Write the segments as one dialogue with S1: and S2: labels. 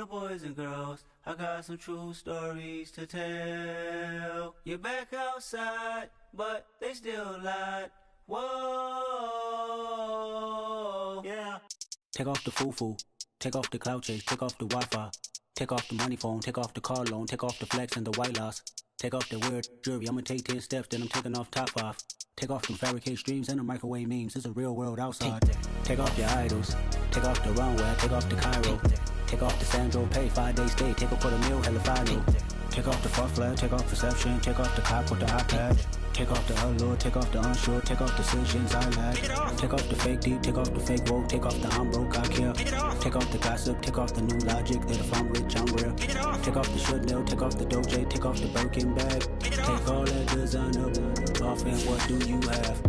S1: the boys and girls, I got some true stories to tell. You're back outside, but they still lied. Whoa, yeah. Take off the foo-foo, take off the cloud chase, take off the Wi-Fi, take off the money phone, take off the car loan, take off the flex and the white loss. Take off the weird jewelry, I'ma take 10 steps, then I'm taking off top 5. Take off them fabricated streams and the microwave memes, it's a real world outside. Take off your idols, take off the runway, take off the Cairo. Take off the Sandro pay, 5-day stay, take a quarter meal, hella final. Take off the false flag, take off perception, take off the cop with the iPad. Take off the allure, take off the unsure, take off decisions I lack. Take off the fake deep, take off the fake woke, take off the I'm broke, I care. Take off the gossip, take off the new logic that if I'm rich, I'm real. Take off the should know, take off the Doje, take off the Birkin bag. Take all that designer off and what do you have?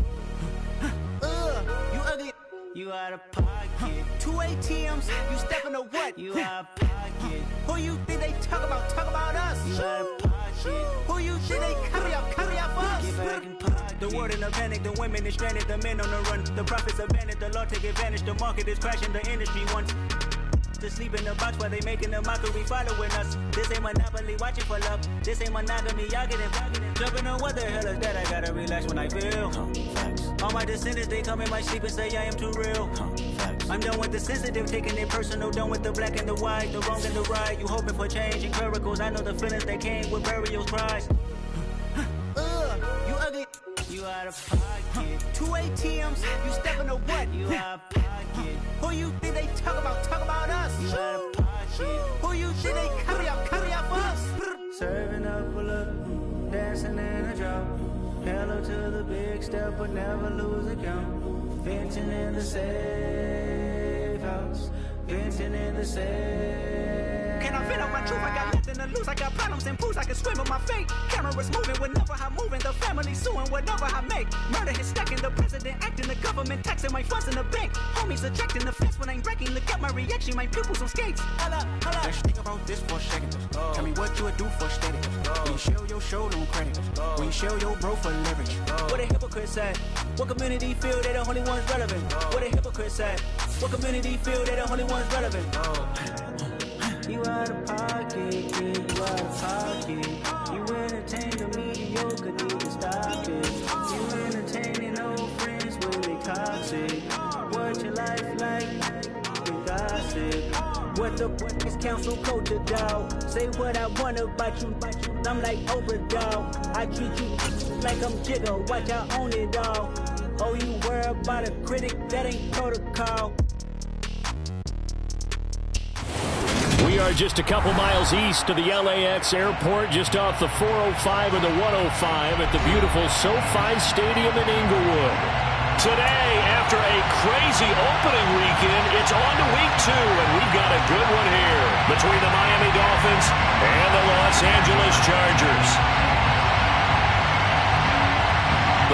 S1: You ugly. You out of pocket. 2 ATMs, you stepping to what? You out of pocket. Who you think they talk about? Talk about us. You out of pocket. Who you think they carry out for us? Get back in pocket. The world in a panic, the women is stranded, the men on the run. The profits abandoned, the law take advantage. The market is crashing, the industry wants to sleep in the box while they making a mockery following us. This ain't Monopoly, watching for love. This ain't monogamy, y'all getting jumping on what the hell is that? I gotta relax when I feel. All my descendants, they come in my sleep and say I am too real. I'm done with the sensitive, taking it personal. Done with the black and the white, the wrong and the right. You hoping for change and miracles. I know the feelings that came with burials, cries. You ugly. You out of pocket. 2 ATMs, you stepping to what? You out of pocket. Who you think they talk about? Talk about us. You out of pocket. Who you think they carry out for us? Serving up a look, dancing in a drop. Hello to the big step, but never lose a count. Venting in the safe house. Venting in the safe. Can I vent out my truth? I got nothing to lose. I got problems and booze. I can swim with my fate. Cameras moving whenever I'm moving. The family suing whatever I make. Murder is stacking. The president acting. The government taxing my funds in the bank. Homies attracting the fence when I'm breaking. Look at my reaction. My pupils on skates. Holla, holla. Let's think about this for a second. Tell me what you would do for steady. When you show your show, no credit. When you show your bro for leverage. What a hypocrite said. What community feel they the only ones relevant? What a hypocrite said. What community feel they the only ones relevant? You out of pocket, yeah, you out of pocket. You entertain the mediocre, need to stop it. You entertaining old friends when they toxic. What your life like? You gossip. What the is council culture, dog? Say what I want about you. I'm like Oprah, dog. I treat you like I'm Jigga. Watch I own it, dog. Oh, you worry about a critic? That ain't protocol.
S2: We are just a couple miles east of the LAX airport, just off the 405 and the 105 at the beautiful SoFi Stadium in Inglewood. Today, after a crazy opening weekend, it's on to week 2, and we've got a good one here between the Miami Dolphins and the Los Angeles Chargers.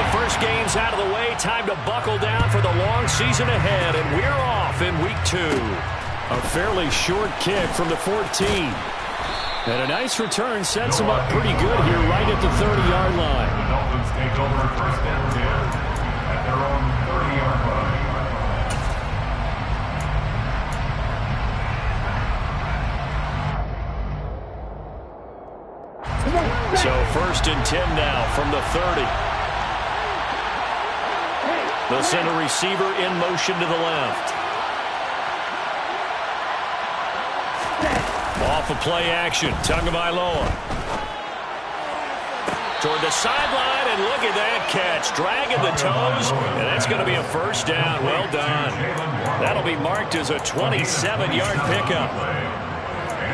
S2: The first game's out of the way, time to buckle down for the long season ahead, and we're off in week 2. A fairly short kick from the 14. And a nice return sets them up pretty good here right at the 30-yard line.
S3: The Dolphins take over first and 10 at their own 30-yard line.
S2: So first and 10 now from the 30. They'll send a receiver in motion to the left. Off of play action, Tagovailoa. Toward the sideline, and look at that catch. Dragging the toes, and that's going to be a first down. Well done. That'll be marked as a 27-yard pickup.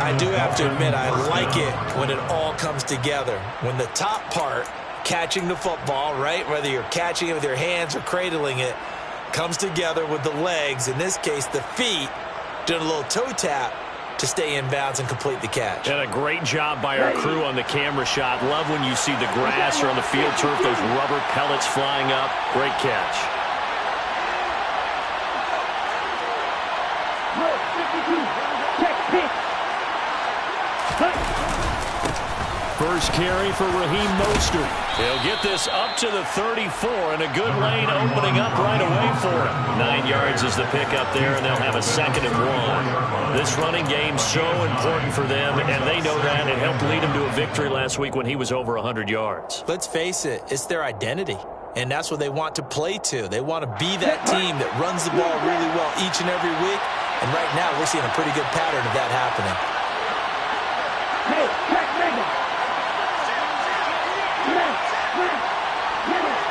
S4: I do have to admit, I like it when it all comes together. When the top part, catching the football, right, whether you're catching it with your hands or cradling it, comes together with the legs, in this case the feet, doing a little toe tap to stay in bounds and complete the catch.
S2: And a great job by our crew on the camera shot. Love when you see the grass or on the field turf, those rubber pellets flying up. Great catch. First carry for Raheem Mostert. He'll get this up to the 34, and a good lane opening up right away for him. 9 yards is the pickup there, and they'll have a 2nd and 1. This running game's so important for them, and they know that. It helped lead them to a victory last week when he was over 100 yards.
S4: Let's face it, it's their identity. And that's what they want to play to. They want to be that team that runs the ball really well each and every week. And right now, we're seeing a pretty good pattern of that happening.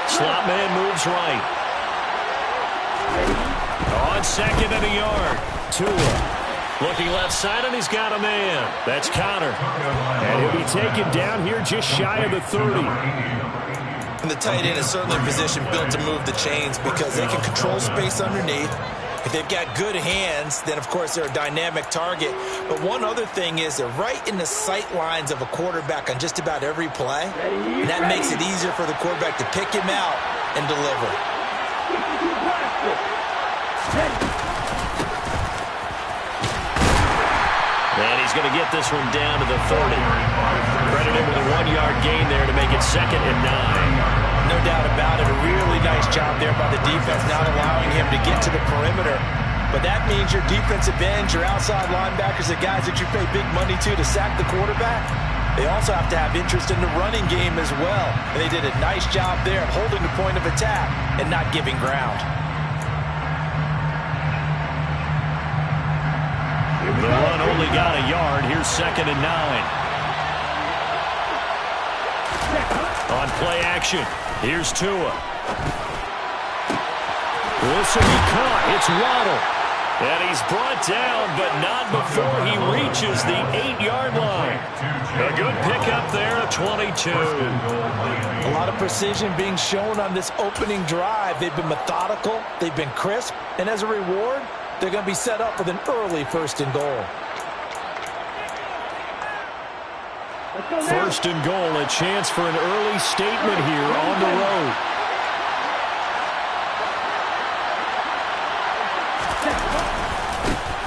S2: Slot man moves right. On 2nd and a yard. Tua looking left side, and he's got a man. That's Connor. And he'll be taken down here just shy of the 30.
S4: And the tight end is certainly a position built to move the chains because they can control space underneath. If they've got good hands, then, of course, they're a dynamic target. But one other thing is they're right in the sight lines of a quarterback on just about every play. And that makes it easier for the quarterback to pick him out and deliver.
S2: And he's going to get this one down to the 30. Credit him with a 1-yard gain there to make it 2nd and 9.
S4: No doubt about it. A really nice job there by the defense, not allowing him to get to the perimeter. But that means your defensive ends, your outside linebackers, the guys that you pay big money to sack the quarterback, they also have to have interest in the running game as well. And they did a nice job there of holding the point of attack and not giving ground.
S2: The run only got a yard. Here's 2nd and 9. On play action, here's Tua. This will be caught. It's Waddle. And he's brought down, but not before he reaches the 8-yard line. A good pickup there at 22.
S4: A lot of precision being shown on this opening drive. They've been methodical. They've been crisp. And as a reward, they're going to be set up with an early 1st and goal.
S2: 1st and goal, a chance for an early statement here on the road.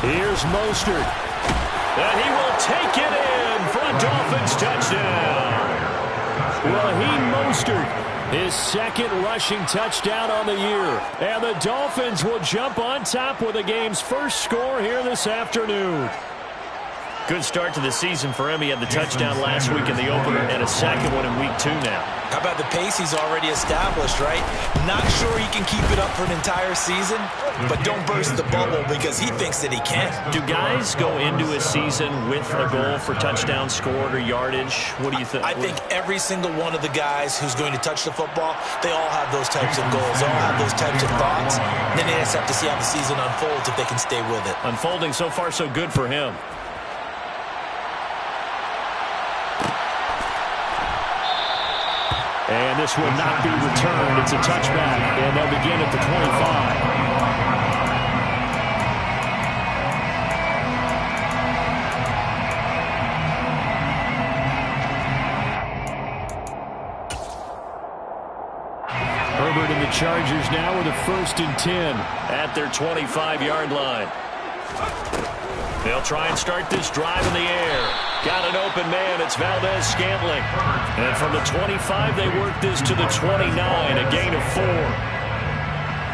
S2: Here's Mostert. And he will take it in for a Dolphins touchdown. Raheem Mostert, his 2nd rushing touchdown on the year. And the Dolphins will jump on top with the game's first score here this afternoon. Good start to the season for him. He had the touchdown last week in the opener and a 2nd one in week 2 now.
S4: How about the pace he's already established, right? Not sure he can keep it up for an entire season, but don't burst the bubble because he thinks that he can.
S2: Do guys go into a season with a goal for touchdown scored or yardage? What do you think?
S4: I think every single one of the guys who's going to touch the football, they all have those types of goals. They all have those types of thoughts. And then they just have to see how the season unfolds if they can stay with it.
S2: Unfolding so far so good for him. And this will not be returned. It's a touchback, and they'll begin at the 25. Herbert and the Chargers now with a 1st and 10 at their 25-yard line. They'll try and start this drive in the air. Got an open man. It's Valdez-Scantling. And from the 25, they work this to the 29, a gain of 4.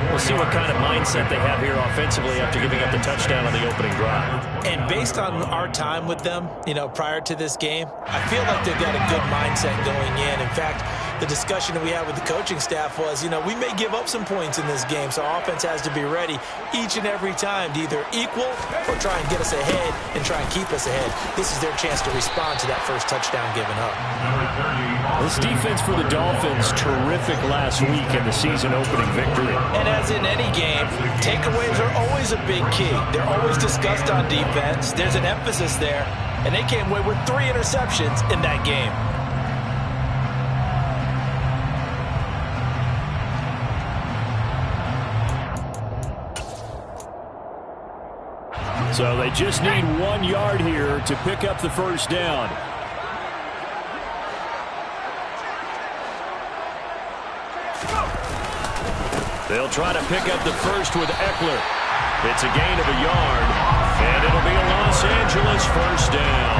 S2: We'll see what kind of mindset they have here offensively after giving up the touchdown on the opening drive.
S4: And based on our time with them, prior to this game, I feel like they've got a good mindset going in. In fact, the discussion that we had with the coaching staff was, we may give up some points in this game, so our offense has to be ready each and every time to either equal or try and get us ahead and try and keep us ahead. This is their chance to respond to that first touchdown given up.
S2: This defense for the Dolphins, terrific last week in the season opening victory.
S4: And as in any game, takeaways are always a big key. They're always discussed on defense. There's an emphasis there, and they came away with 3 interceptions in that game.
S2: So they just need 1 yard here to pick up the first down. They'll try to pick up the first with Eckler. It's a gain of a yard, and it'll be a Los Angeles first down.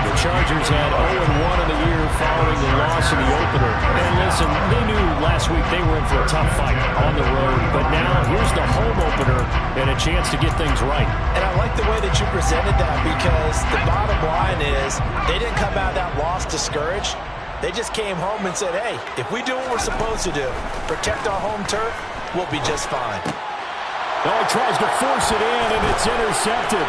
S2: The Chargers had 0-1 in the year following the loss in the opener. And listen, they knew last week they were in for a tough fight on the road. But now here's the home opener and a chance to get things right.
S4: And I like the way that you presented that, because the bottom line is they didn't come out of that loss discouraged. They just came home and said, hey, if we do what we're supposed to do, protect our home turf, we'll be just fine.
S2: Oh, he tries to force it in, and it's intercepted.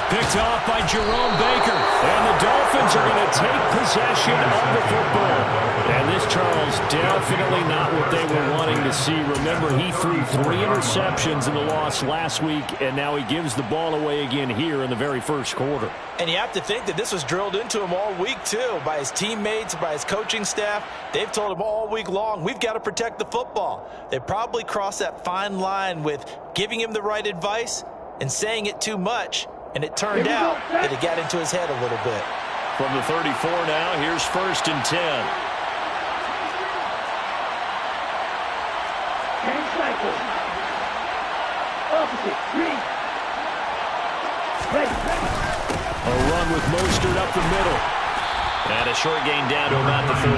S2: Picked off by Jerome Baker. And the Dolphins are going to take possession of the football. And this, Charles, definitely not what they were wanting to see. Remember, he threw 3 interceptions in the loss last week, and now he gives the ball away again here in the very first quarter.
S4: And you have to think that this was drilled into him all week, too, by his teammates, by his coaching staff. They've told him all week long, we've got to protect the football. They probably crossed that fine line with giving him the right advice and saying it too much. And it turned out that it got into his head a little bit.
S2: From the 34 now, here's 1st and 10. A run with Mostert up the middle. And a short gain down to about the 33.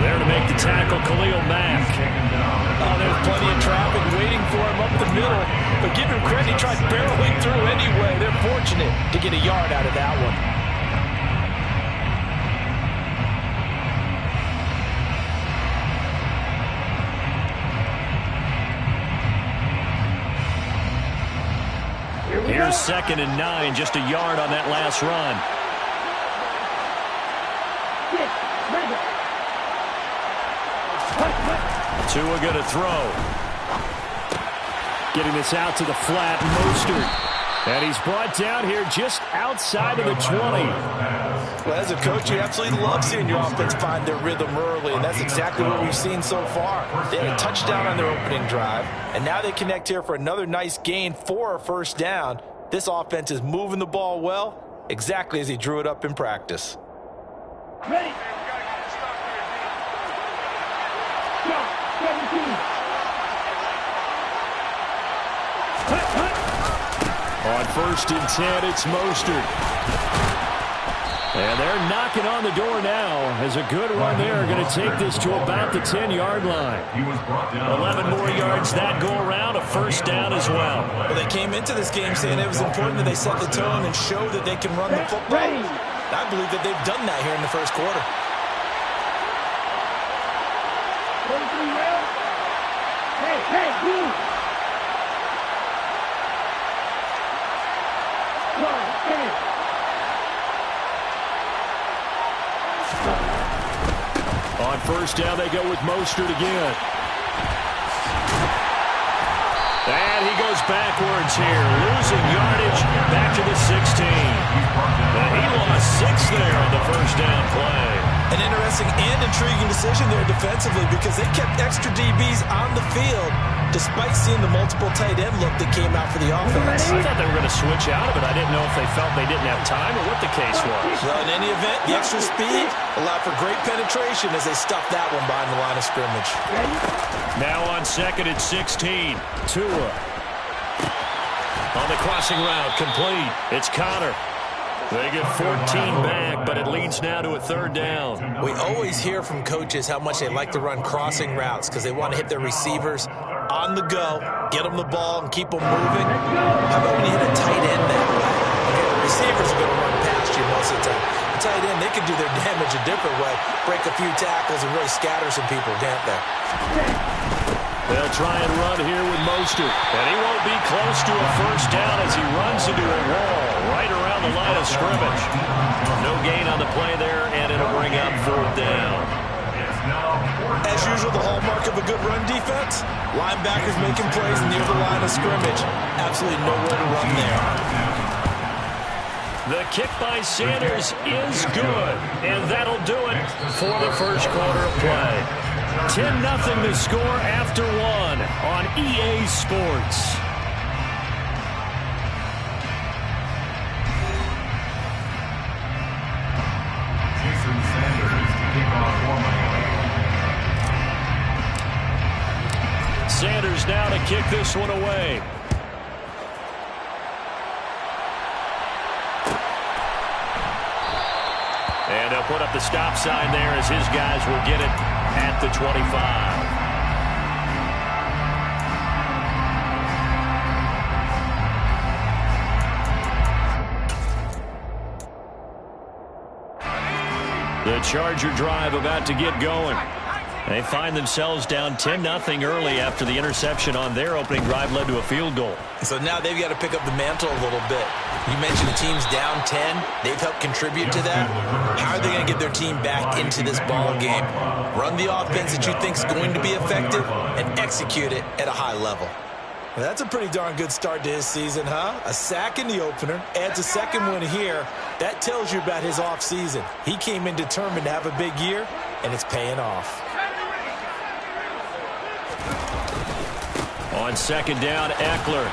S2: There to make the tackle, Khalil Mack.
S4: Oh, there's plenty of traffic waiting for him up the middle. But give him credit, he tried barreling through anyway. They're fortunate to get a yard out of that one.
S2: Here's 2nd and 9, just a yard on that last run. Tua going to throw. Getting this out to the flat, Mostert. And he's brought down here just outside of the 20.
S4: Well, as a coach, you absolutely love seeing your offense find their rhythm early, and that's exactly what we've seen so far. They had a touchdown on their opening drive, and now they connect here for another nice gain for a 1st down. This offense is moving the ball well, exactly as he drew it up in practice.
S5: Ready.
S2: On 1st and 10, it's Mostert. And they're knocking on the door now as a good run there. Going to take this to about the 10-yard line. 11 more yards that go around, a 1st down as well.
S4: Well, they came into this game saying it was important that they set the tone and show that they can run the football. I believe that they've done that here in the first quarter.
S2: On 1st down, they go with Mostert again. And he goes backwards here, losing yardage back to the 16. Now he lost 6 there on the 1st down play.
S4: An interesting and intriguing decision there defensively, because they kept extra DBs on the field despite seeing the multiple tight end look that came out for the offense.
S2: I thought they were going to switch out of it. I didn't know if they felt they didn't have time or what the case was.
S4: Well, in any event, the extra speed allowed for great penetration as they stuffed that one behind the line of scrimmage.
S2: Now on 2nd and 16, Tua. On the crossing route, complete. It's Connor. They get 14 back, but it leads now to a 3rd down.
S4: We always hear from coaches how much they like to run crossing routes because they want to hit their receivers on the go, get them the ball, and keep them moving. How about when you hit a tight end that way? Okay, the receivers are going to run past you most of the time. The tight end, they can do their damage a different way, break a few tackles, and really scatter some people, can't they?
S2: They'll try and run here with Mostert. And he won't be close to a 1st down as he runs into a wall right around the line of scrimmage. No gain on the play there, and it'll bring up 4th down.
S4: As usual, the hallmark of a good run defense, linebackers making plays near the line of scrimmage. Absolutely nowhere to run there.
S2: The kick by Sanders is good, and that'll do it for the first quarter of play. 10-0 the score after 1 on EA Sports.
S3: Jason Sanders to kick off for Miami.
S2: Sanders now to kick this one away. put up the stop sign there as his guys will get it at the 25. The Charger drive about to get going. They find themselves down 10-0 early after the interception on their opening drive led to a field goal.
S4: So now they've got to pick up the mantle a little bit. You mentioned the team's down 10. They've helped contribute to that. How are they going to get their team back into this ball game? Run the offense that you think is going to be effective and execute it at a high level. Well, that's a pretty darn good start to his season, huh? A sack in the opener, adds a second one here. That tells you about his offseason. He came in determined to have a big year, and it's paying off.
S2: On second down, Eckler.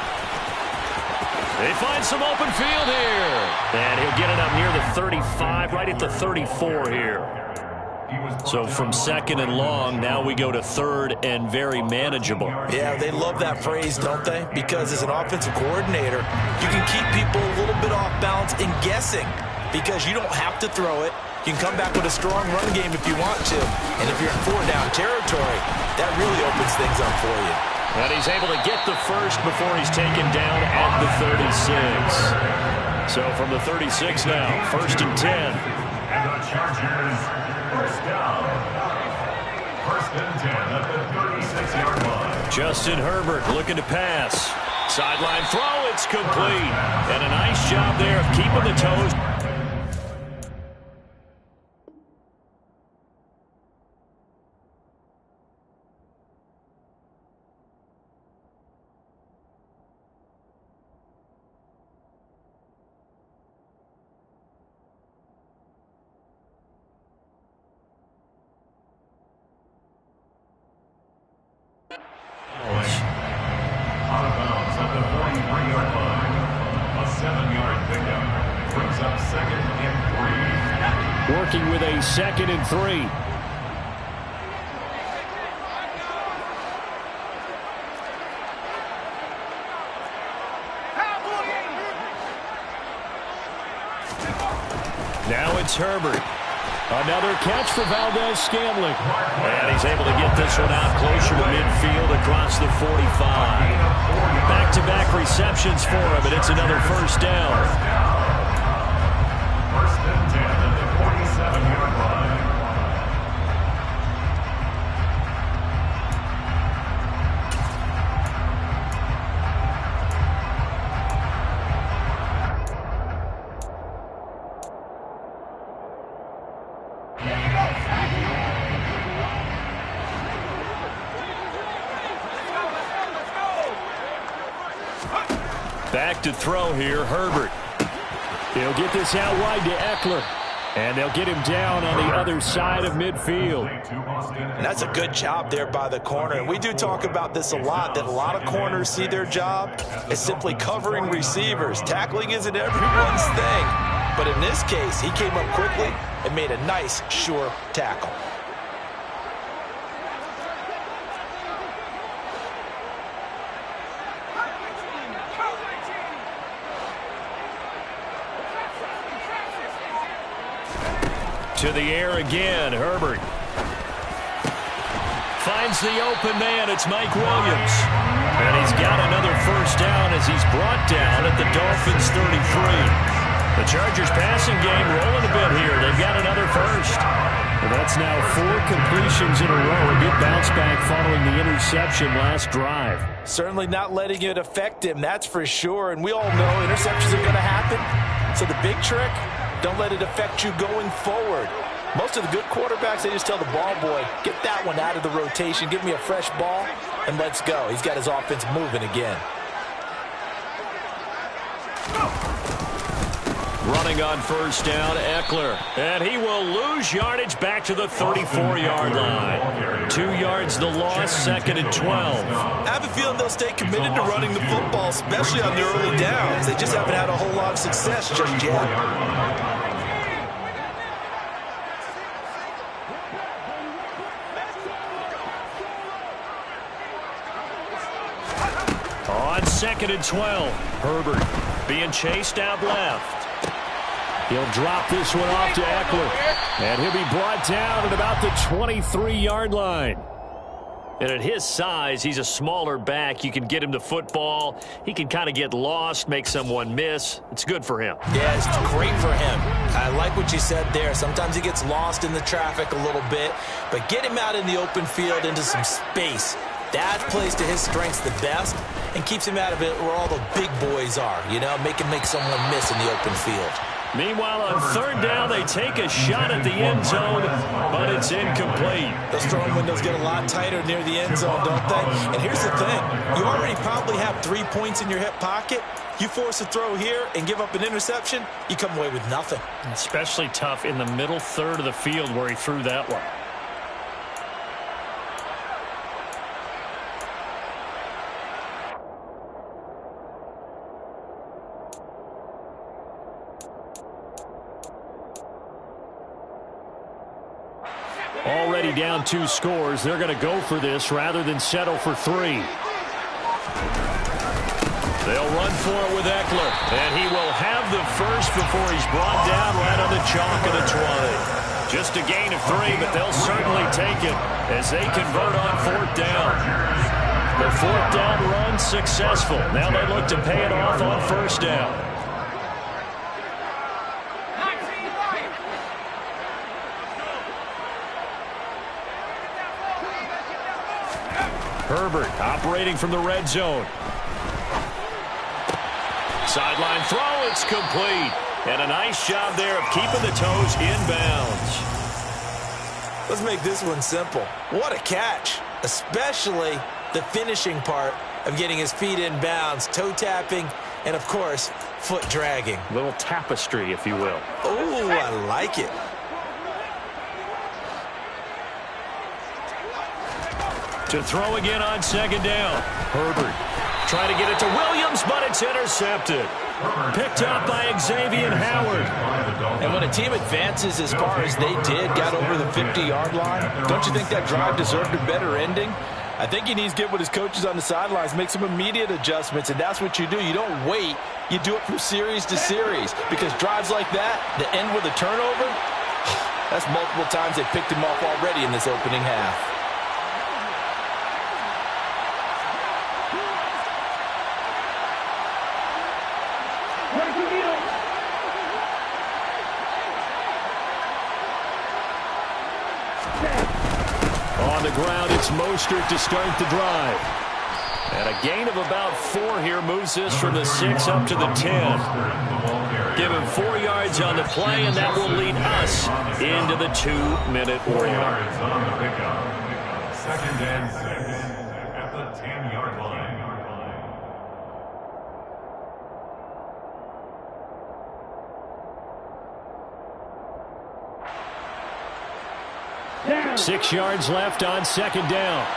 S2: They find some open field here. And he'll get it up near the 35, right at the 34 here. So from second and long, now we go to third and very manageable.
S4: Yeah, they love that phrase, don't they? Because as an offensive coordinator, you can keep people a little bit off balance and guessing because you don't have to throw it. You can come back with a strong run game if you want to. And if you're in four-down territory, that really opens things up for you.
S2: And he's able to get the first before he's taken down at the 36. So from the 36 now, 1st and 10.
S3: And the Chargers, first down. 1st and 10 at the 36-yard line.
S2: Justin Herbert looking to pass. Sideline throw, it's complete. And a nice job there of keeping the toes.
S3: Out of bounds at the 43-yard line. A 7-yard pickup brings up 2nd and 3.
S2: Working with a 2nd and 3. Now it's Herbert. Another catch for Valdez-Scantling. And he's able to get this one out closer to midfield across the 45. Back-to-back receptions for him, and it's another first down.
S3: 1st and 10 at the 47-yard line.
S2: Back to throw here, Herbert. He'll get this out wide to Eckler. And they'll get him down on the other side of midfield.
S4: And that's a good job there by the corner. And we do talk about this a lot, that a lot of corners see their job as simply covering receivers. Tackling isn't everyone's thing. But in this case, he came up quickly and made a nice, sure tackle.
S2: To the air again, Herbert. Finds the open man, it's Mike Williams. And he's got another first down as he's brought down at the Dolphins' 33. The Chargers passing game rolling a bit here. They've got another first. And that's now 4 completions in a row. A good bounce back following the interception last drive.
S4: Certainly not letting it affect him, that's for sure. And we all know interceptions are going to happen. So the big trick, don't let it affect you going forward. Most of the good quarterbacks, they just tell the ball boy, get that one out of the rotation, give me a fresh ball, and let's go. He's got his offense moving again.
S2: Running on first down, Eckler. And he will lose yardage back to the 34-yard line. 2 yards the loss, 2nd and 12.
S4: I have a feeling they'll stay committed to running the football, especially on the early downs. They just haven't had a whole lot of success just yet. On 2nd and 12, Herbert being chased out left.
S2: He'll drop this one off to Eckler. And he'll be brought down at about the 23-yard line. And at his size, he's a smaller back. You can get him the football. He can kind of get lost, make someone miss. It's good for him.
S4: Yeah, it's great for him. I like what you said there. Sometimes he gets lost in the traffic a little bit. But get him out in the open field into some space. That plays to his strengths the best and keeps him out of it where all the big boys are. You know, make him make someone miss in the open field.
S2: Meanwhile, on third down, they take a shot at the end zone, but it's incomplete.
S4: Those throwing windows get a lot tighter near the end zone, don't they? And here's the thing. You already probably have 3 points in your hip pocket. You force a throw here and give up an interception, you come away with nothing.
S2: Especially tough in the middle third of the field where he threw that one. Already down 2 scores. They're going to go for this rather than settle for 3. They'll run for it with Eckler. And he will have the first before he's brought down right on the chalk of the 20. Just a gain of 3, but they'll certainly take it as they convert on fourth down. The fourth down run successful. Now they look to pay it off on first down. Herbert operating from the red zone. Sideline throw, it's complete. And a nice job there of keeping the toes in bounds.
S4: Let's make this one simple. What a catch, especially the finishing part of getting his feet in bounds, toe tapping, and of course, foot dragging.
S2: A little tapestry, if you will.
S4: Oh, I like it.
S2: To throw again on second down. Herbert trying to get it to Williams, but it's intercepted. Picked up by Xavier Howard.
S5: And when a team advances as far as they did, got over the 50-yard line, don't you think that drive deserved a better ending? I think he needs to get with his coaches on the sidelines, make some immediate adjustments, and that's what you do. You don't wait. You do it from series to series, because drives like that end with a turnover, that's multiple times they picked him off already in this opening half.
S2: On the ground, it's Mostert to start the drive. And a gain of about 4 here moves this from the 6 up to the 10. Give him 4 yards on the play, and that will lead us into the 2-minute warning.
S3: Second and 6 at the 10-yard line.
S2: Down. 6 yards left on second down.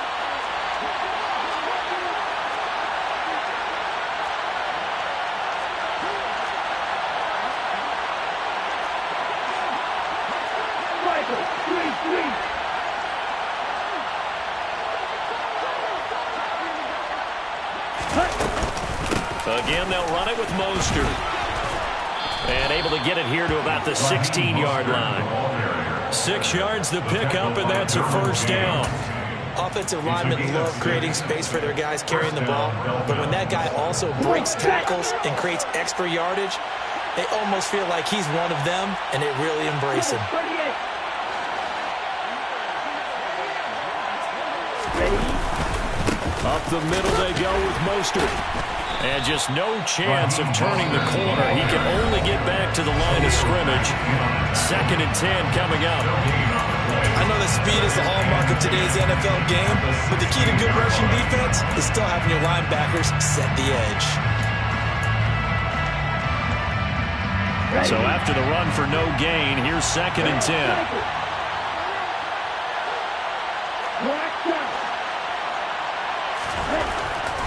S2: Again, they'll run it with Mostert. And able to get it here to about the 16-yard line. 6 yards the pickup, and that's a first down.
S4: Offensive linemen love creating space for their guys carrying the ball, but when that guy also breaks tackles and creates extra yardage, they almost feel like he's one of them, and they really embrace him.
S2: Up the middle they go with Mostert. And just no chance of turning the corner. He can only get back to the line of scrimmage. 2nd and 10 coming up.
S4: I know that speed is the hallmark of today's NFL game, but the key to good rushing defense is still having your linebackers set the edge.
S2: So after the run for no gain, here's 2nd and 10.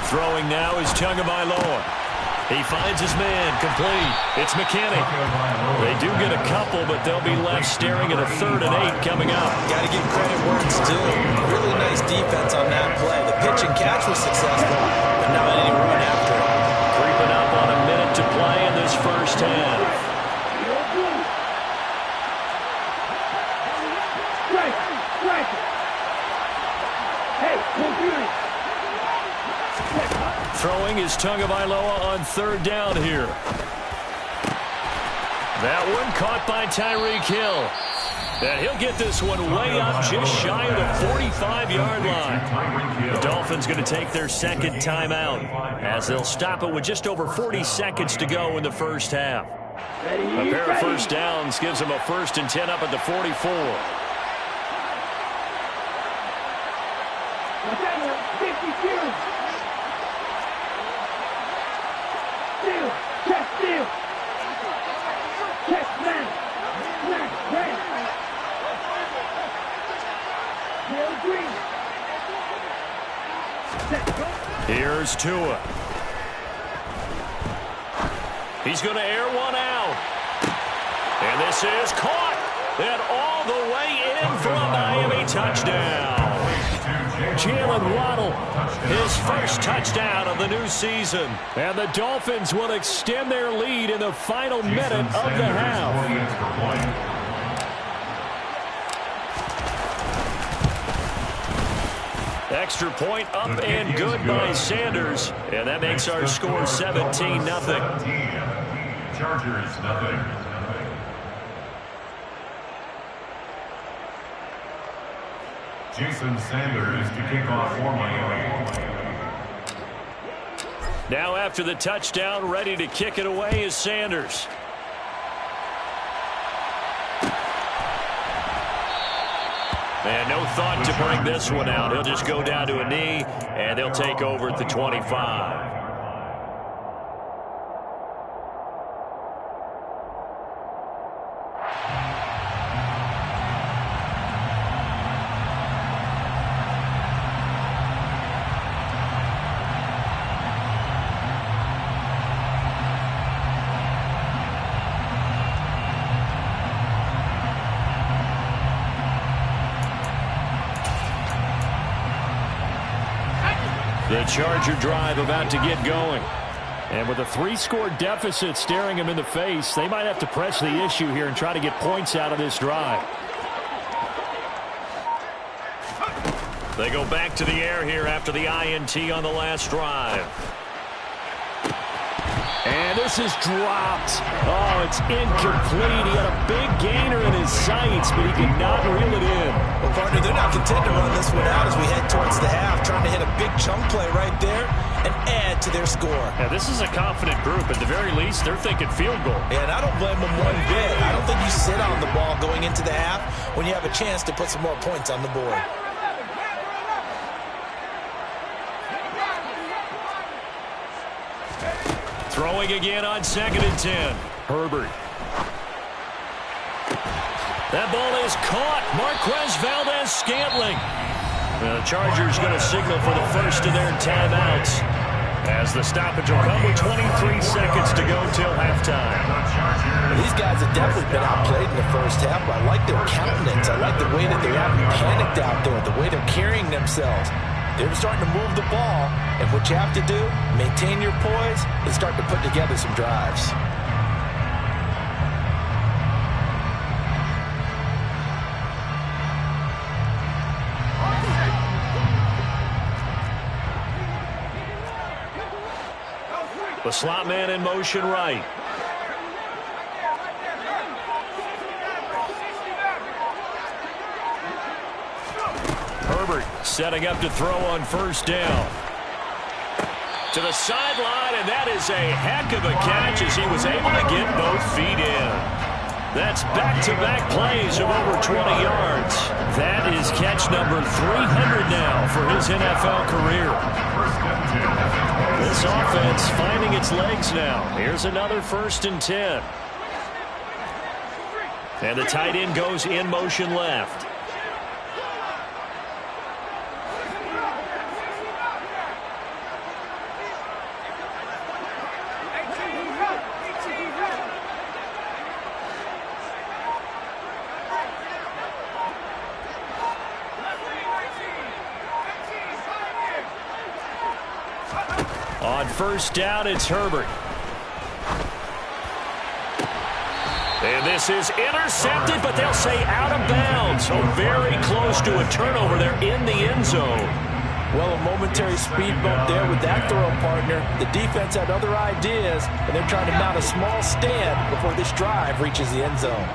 S2: Throwing now is Tagovailoa. He finds his man, complete. It's McKinney. They do get a couple, but they'll be left staring at a 3rd and 8 coming up.
S4: Got to give credit where it's due. Really nice defense on that play. The pitch and catch was successful, but now they need to run after it.
S2: Creeping up on a minute to play in this first half. throwing is Tagovailoa on third down here. That one caught by Tyreek Hill. And he'll get this one way up just shy of the 45-yard line. The Dolphins going to take their second timeout as they'll stop it with just over 40 seconds to go in the first half. A pair of first downs gives them a 1st and 10 up at the 44. Here's Tua. He's going to air one out. And this is caught. And all the way in for a Miami touchdown. Jalen Waddle, his first touchdown of the new season. And the Dolphins will extend their lead in the final minute of the half. Extra point up and good by Sanders. And that makes our score 17-0.
S3: Chargers, nothing. Jason Sanders to kick off for Miami.
S2: Now after the touchdown, ready to kick it away is Sanders. And no thought to bring this one out. He'll just go down to a knee, and they'll take over at the 25. The Charger drive about to get going. And with a 3-score deficit staring them in the face, they might have to press the issue here and try to get points out of this drive. They go back to the air here after the INT on the last drive. And this is dropped. Oh, it's incomplete. He had a big gainer in his sights, but he could not reel it in.
S4: Well, partner, they're not content to run this one out as we head towards the half, trying to hit a big chunk play right there and add to their score.
S2: Yeah, this is a confident group. At the very least, they're thinking field goal.
S4: And I don't blame them one bit. I don't think you sit on the ball going into the half when you have a chance to put some more points on the board.
S2: Throwing again on 2nd and 10. Herbert. That ball is caught. Marquez Valdez-Scantling. The Chargers going to signal for the first of their timeouts as the stoppage will come with 23 seconds to go till halftime.
S4: These guys have definitely been outplayed in the first half, but I like their countenance. I like the way that they haven't panicked out there, the way they're carrying themselves. They're starting to move the ball, and what you have to do, maintain your poise and start to put together some drives.
S2: The slot man in motion right. Herbert setting up to throw on first down. To the sideline, and that is a heck of a catch as he was able to get both feet in. That's back-to-back plays of over 20 yards. That is catch number 300 now for his NFL career. This offense finding its legs now. Here's another 1st and 10. And the tight end goes in motion left. On first down, it's Herbert. And this is intercepted, but they'll say out of bounds. So very close to a turnover there in the end zone.
S5: Well, a momentary speed bump there with that throw partner. The defense had other ideas, and they're trying to mount a small stand before this drive reaches the end zone.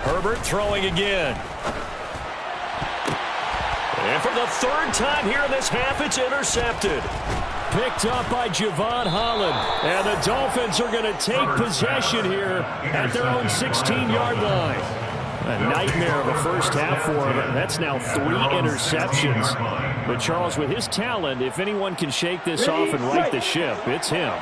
S2: Herbert throwing again. And for the third time here in this half, it's intercepted. Picked up by Javon Holland. And the Dolphins are going to take possession here at their own 16-yard line. A nightmare of a first half for him. That's now 3 interceptions. But Charles, with his talent, if anyone can shake this off and right the ship, it's him.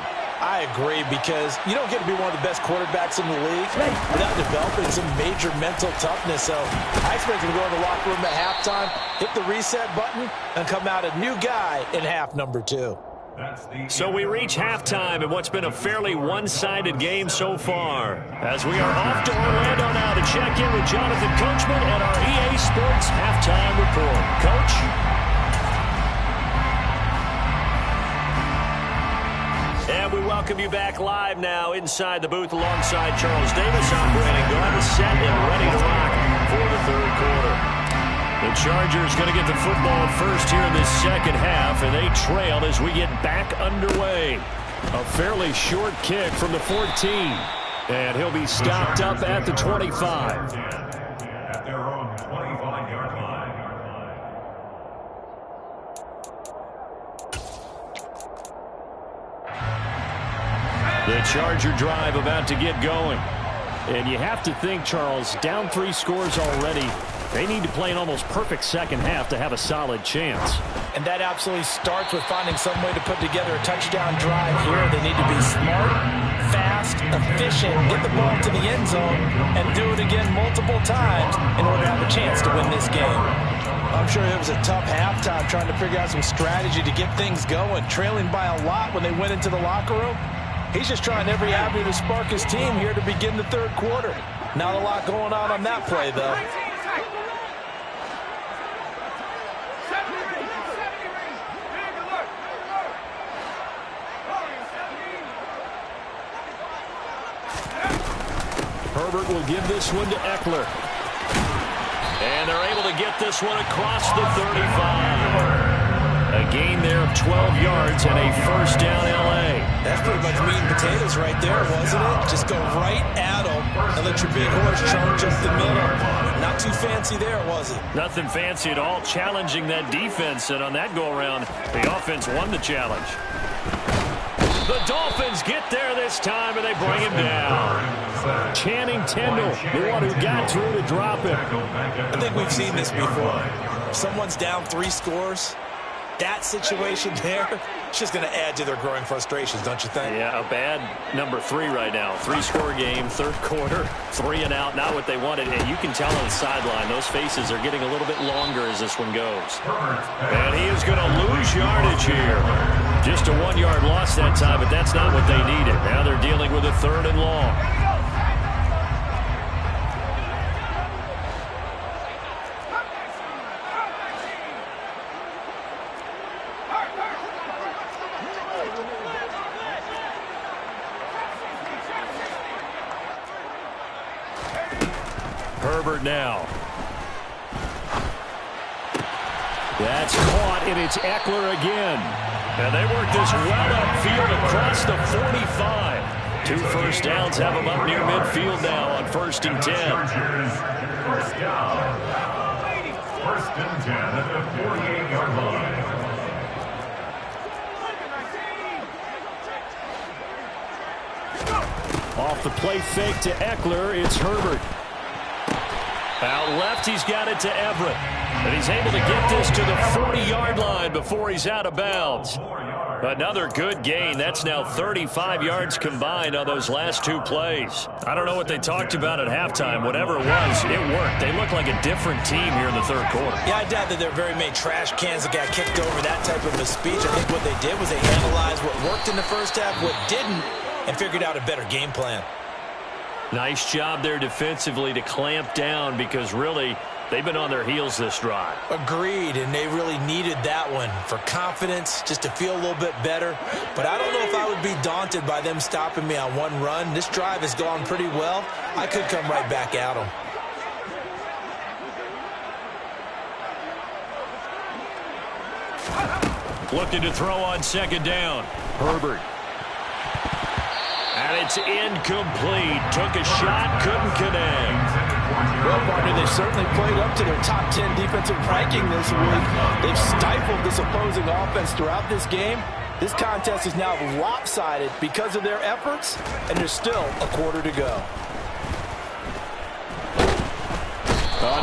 S5: I agree, because you don't get to be one of the best quarterbacks in the league without developing some major mental toughness. So I expect him to go in the locker room at halftime, hit the reset button, and come out a new guy in half number 2.
S2: So we reach halftime in what's been a fairly one-sided game so far, as we are off to Orlando now to check in with Jonathan Coachman and our EA Sports Halftime Report. Coach? And we welcome you back live now inside the booth alongside Charles Davis, operating guard, set and ready to rock for the third quarter. The Chargers going to get the football first here in this second half, and they trail as we get back underway. A fairly short kick from the 14, and he'll be stopped up at the 25.
S3: At their own 25-yard line.
S2: The Charger drive about to get going. And you have to think, Charles, down 3 scores already. They need to play an almost perfect second half to have a solid chance.
S5: And that absolutely starts with finding some way to put together a touchdown drive here. They need to be smart, fast, efficient, get the ball to the end zone, and do it again multiple times in order to have a chance to win this game. I'm sure it was a tough halftime trying to figure out some strategy to get things going, trailing by a lot when they went into the locker room. He's just trying every avenue to spark his team here to begin the third quarter. Not a lot going on that play, though.
S2: Herbert will give this one to Eckler. And they're able to get this one across the 35. A gain there of 12 yards and a first down L.A.
S5: That's pretty much meat and potatoes right there, wasn't it? Just go right at them and let your big horse charge up the middle. Not too fancy there, was it?
S2: Nothing fancy at all, challenging that defense. And on that go-around, the offense won the challenge. The Dolphins get there this time, and they bring him down. Channing Tindall, the one who got through to drop it.
S5: I think we've seen this before. If someone's down 3 scores, that situation there, it's just going to add to their growing frustrations, don't you think?
S2: Yeah, a bad number 3 right now. 3-score game, third quarter, 3 and out, not what they wanted. And you can tell on the sideline, those faces are getting a little bit longer as this one goes. And he is going to lose yardage here. Just a 1-yard loss that time, but that's not what they needed. Now they're dealing with a 3rd and long. Herbert now. That's caught, and it's Eckler again. And they work this well upfield across the 45. 2 first downs have them up near midfield now on 1st and 10.
S3: First down. 1st and 10 at the 48-yard line.
S2: Off the play fake to Eckler, it's Herbert. Out left, he's got it to Everett. And he's able to get this to the 40-yard line before he's out of bounds. Another good gain. That's now 35 yards combined on those last 2 plays. I don't know what they talked about at halftime. Whatever it was, it worked. They look like a different team here in the third quarter.
S5: Yeah, I doubt that there are very many trash cans that got kicked over that type of a speech. I think what they did was they analyzed what worked in the first half, what didn't, and figured out a better game plan.
S2: Nice job there defensively to clamp down, because really They've been on their heels this drive.
S4: Agreed, and they really needed that one for confidence, just to feel a little bit better. But I don't know if I would be daunted by them stopping me on one run. This drive has gone pretty well. I could come right back at them.
S2: Looking to throw on second down. Herbert. And it's incomplete. Took a shot, couldn't connect.
S5: Well, partner, they've certainly played up to their top 10 defensive ranking this week. They've stifled this opposing offense throughout this game. This contest is now lopsided because of their efforts, and there's still a quarter to go.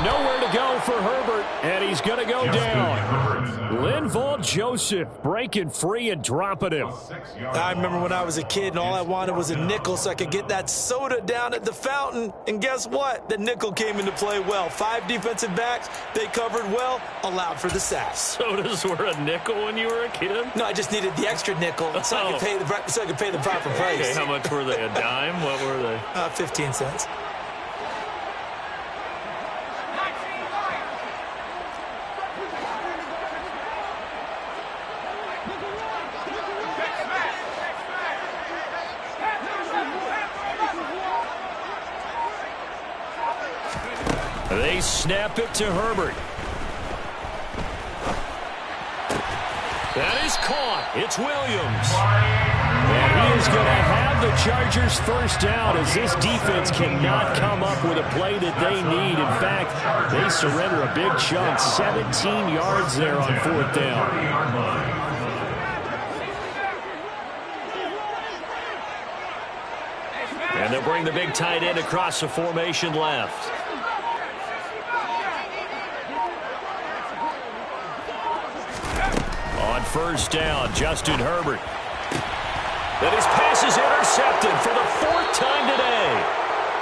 S2: Nowhere to go for Herbert, and he's going to go down. Linval Joseph breaking free and dropping him.
S4: I remember when I was a kid and all I wanted was a nickel so I could get that soda down at the fountain. And guess what? The nickel came into play well. 5 defensive backs, they covered well, allowed for the sacks.
S2: Sodas were a nickel when you were a kid?
S4: No, I just needed the extra nickel so I could pay the proper price.
S2: Okay, how much were they? A dime? What were they?
S4: 15 cents.
S2: They snap it to Herbert. That is caught. It's Williams. And he is going to have the Chargers first down as this defense cannot come up with a play that they need. In fact, they surrender a big chunk. 17 yards there on fourth down. And they'll bring the big tight end across the formation left. On first down, Justin Herbert. And his pass is intercepted for the 4th time today.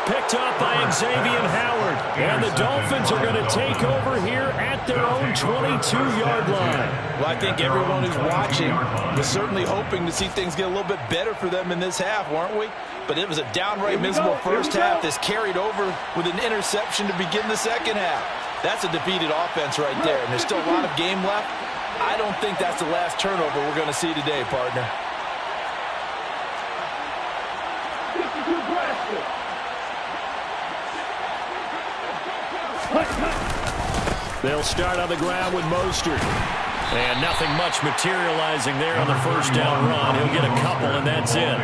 S2: Picked up by Xavier Howard. And the Dolphins are going to take over here at their own 22-yard line.
S5: Well, I think everyone who's watching was certainly hoping to see things get a little bit better for them in this half, weren't we? But it was a downright miserable first half that's carried over with an interception to begin the second half. That's a defeated offense right there, and there's still a lot of game left. I don't think that's the last turnover we're going to see today, partner.
S2: They'll start on the ground with Mostert. And nothing much materializing there on the first down run. He'll get a couple, and that's it.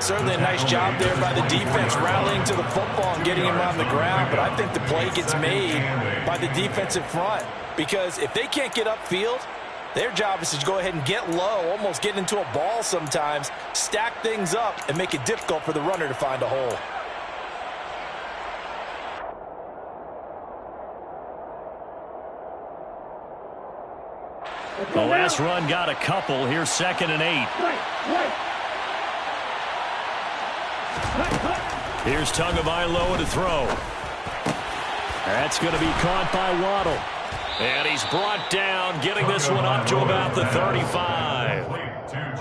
S4: Certainly a nice job there by the defense rallying to the football and getting him on the ground, but I think the play gets made by the defensive front because if they can't get upfield, their job is to go ahead and get low, almost get into a ball sometimes, stack things up, and make it difficult for the runner to find a hole.
S2: The last run got a couple. Here's 2nd and 8. Here's Tagovailoa to throw. That's going to be caught by Waddle. And he's brought down, getting this one up to about the 35.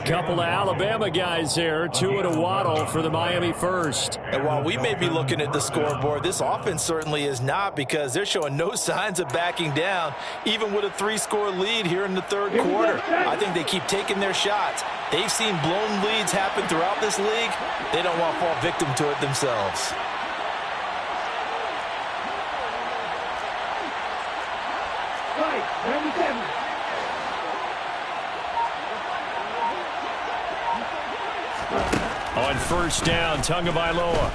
S2: Couple of Alabama guys there, 2 to Waddle for the Miami first.
S4: And while we may be looking at the scoreboard, this offense certainly is not because they're showing no signs of backing down, even with a 3-score lead here in the third quarter. I think they keep taking their shots. They've seen blown leads happen throughout this league. They don't want to fall victim to it themselves.
S2: On first down, Tagovailoa.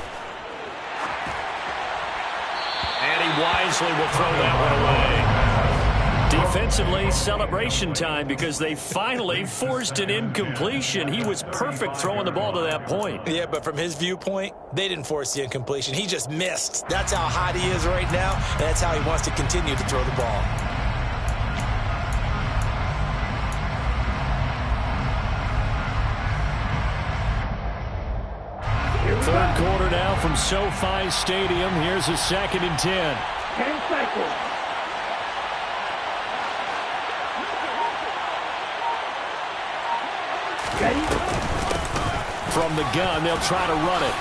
S2: And he wisely will throw that one away. Defensively, celebration time because they finally forced an incompletion. He was perfect throwing the ball to that point.
S4: Yeah, but from his viewpoint, they didn't force the incompletion. He just missed. That's how hot he is right now, and that's how he wants to continue to throw the ball.
S2: Third quarter now from SoFi Stadium. Here's a 2nd and 10.
S6: 10 seconds.
S2: From the gun, they'll try to run it.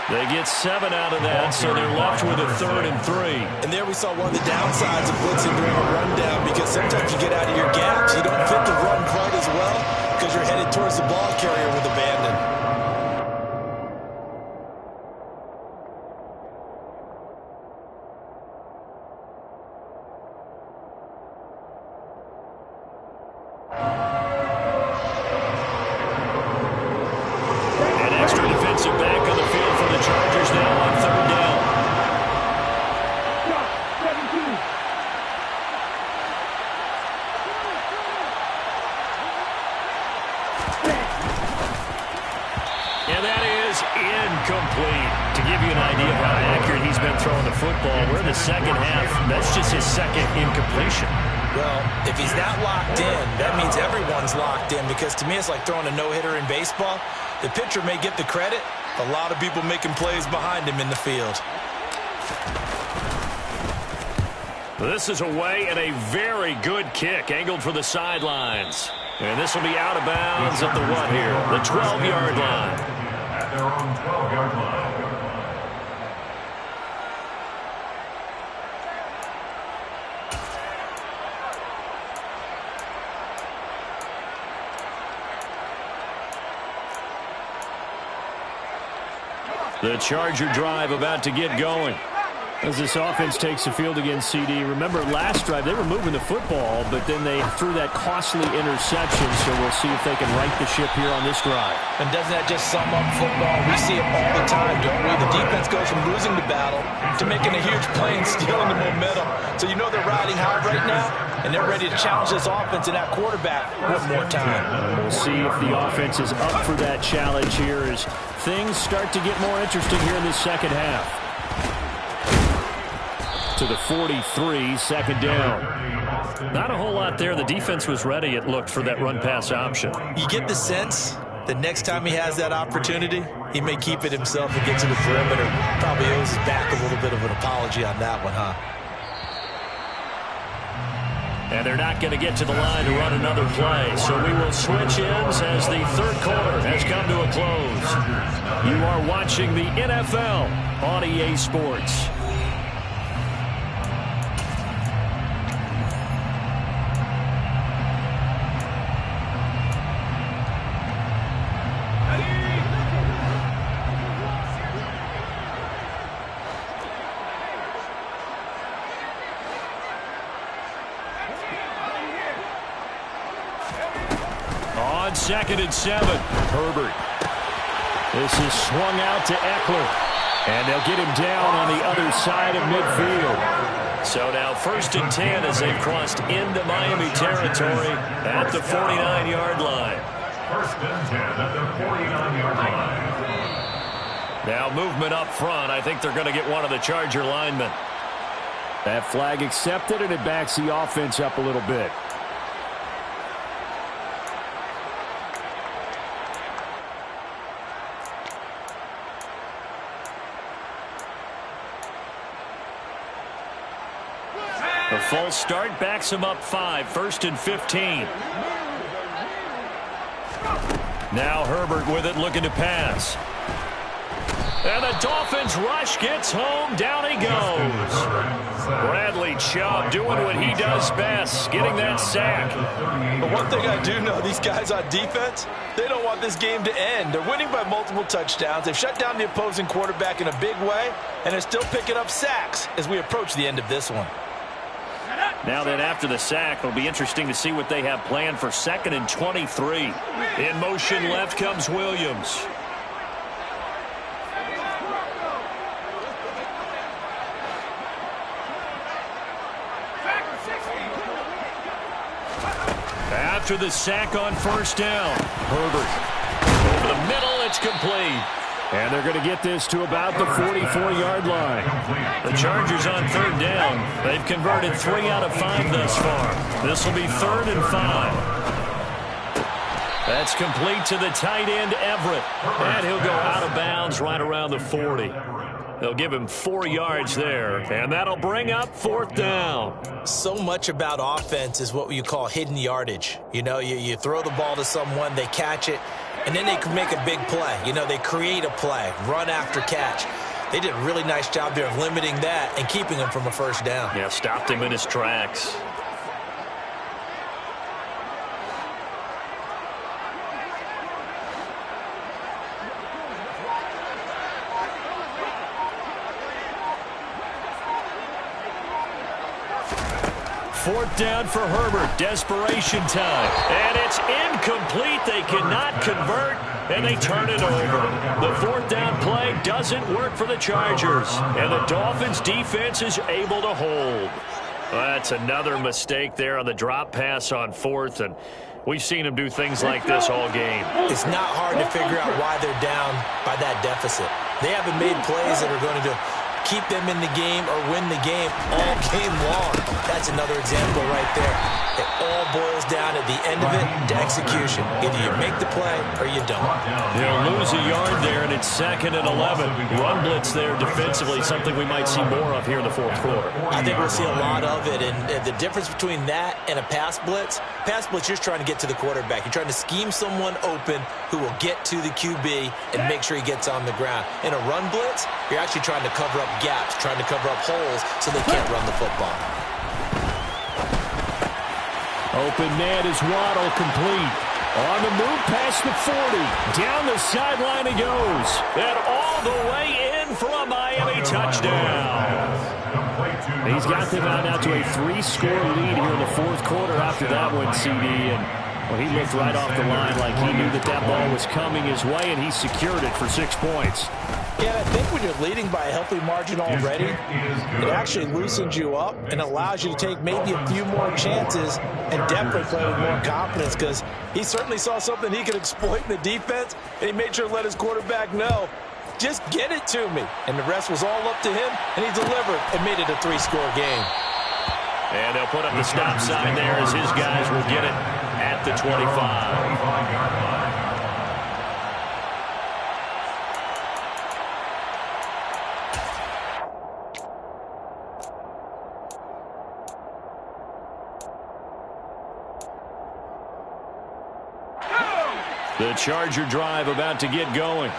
S2: They get 7 out of that, so they're left with a 3rd and 3.
S4: And there we saw one of the downsides of blitzing during a rundown, because sometimes you get out of your gaps. You don't fit the run quite as well because you're headed towards the ball carrier with abandon.
S2: Back on the field for the Chargers now on 3rd down. And that is incomplete. To give you an idea of how accurate he's been throwing the football, we're in the second half. That's just his second incompletion.
S4: Well, if he's not locked in, that means everyone's locked in, because to me it's like throwing a no-hitter in baseball. The pitcher may get the credit. A lot of people making plays behind him in the field.
S2: This is away and a very good kick angled for the sidelines. And this will be out of bounds at the what here? The 12-yard line.
S3: At their own 12-yard line.
S2: The Charger drive about to get going. As this offense takes the field against CD. Remember, last drive, they were moving the football, but then they threw that costly interception, so we'll see if they can right the ship here on this drive.
S4: And doesn't that just sum up football? We see it all the time, don't we? The defense goes from losing the battle to making a huge play and stealing the momentum. So you know they're riding high right now, and they're ready to challenge this offense and that quarterback one more time.
S2: We'll see if the offense is up for that challenge here as things start to get more interesting here in the second half. To the 43, second down. Not a whole lot there. The defense was ready, it looked, for that run-pass option.
S4: You get the sense that next time he has that opportunity, he may keep it himself and get to the perimeter. Probably owes his back a little bit of an apology on that one, huh?
S2: And they're not going to get to the line to run another play. So we will switch ends as the third quarter has come to a close. You are watching the NFL on EA Sports. On 2nd and 7, Herbert. This is swung out to Eckler. And they'll get him down on the other side of midfield. So now 1st and 10 as they've crossed into Miami territory at the 49-yard line.
S3: 1st and 10 at the 49-yard line.
S2: Now movement up front. I think they're going to get one of the Charger linemen. That flag accepted, and it backs the offense up a little bit. The false start backs him up 5, 1st and 15. Now Herbert with it, looking to pass. And the Dolphins rush gets home. Down he goes. Bradley Chubb doing what he does best, getting that sack.
S4: But one thing I do know, these guys on defense, they don't want this game to end. They're winning by multiple touchdowns. They've shut down the opposing quarterback in a big way, and they're still picking up sacks as we approach the end of this one.
S2: Now then, after the sack, it'll be interesting to see what they have planned for 2nd and 23. In motion left comes Williams. After the sack on 1st down, Herbert. Over the middle, it's complete. And they're going to get this to about the 44-yard line. The Chargers on 3rd down. They've converted 3 out of 5 thus far. This will be 3rd and 5. That's complete to the tight end, Everett. And he'll go out of bounds right around the 40. They'll give him 4 yards there, and that'll bring up 4th down.
S4: So much about offense is what you call hidden yardage. You know, you throw the ball to someone, they catch it, and then they can make a big play. You know, they create a play, run after catch. They did a really nice job there of limiting that and keeping him from a first down.
S2: Yeah, stopped him in his tracks. Fourth down for Herbert. Desperation time. And it's incomplete. They cannot convert, and they turn it over. The fourth down play doesn't work for the Chargers, and the Dolphins' defense is able to hold. That's another mistake there on the drop pass on fourth, and we've seen them do things like this all game.
S4: It's not hard to figure out why they're down by that deficit. They haven't made plays that are going to keep them in the game or win the game all game long. That's another example right there. It all boils down at the end of it to execution. Either you make the play or you don't.
S2: They'll lose a yard there, and it's 2nd and 11. Run blitz there defensively, something we might see more of here in the fourth quarter.
S4: I think we'll see a lot of it, and the difference between that and a pass blitz, you're just trying to get to the quarterback. You're trying to scheme someone open who will get to the QB and make sure he gets on the ground. In a run blitz, you're actually trying to cover up gaps, trying to cover up holes so they can't run the football.
S2: Open man is Waddle, complete. On the move past the 40. Down the sideline he goes. And all the way in for a Miami touchdown. He's got them out now to a 3-score lead here in the fourth quarter after that one, CD. And well, he looked right off the line like he knew that ball was coming his way, and he secured it for 6 points.
S4: Yeah, I think when you're leading by a healthy margin already, it actually loosens you up and allows you to take maybe a few more chances and definitely play with more confidence, because he certainly saw something he could exploit in the defense, and he made sure to let his quarterback know, just get it to me. And the rest was all up to him, and he delivered and made it a 3-score game.
S2: And they'll put up the stop sign there as his guys will get it at the 25. The Charger drive about to get going.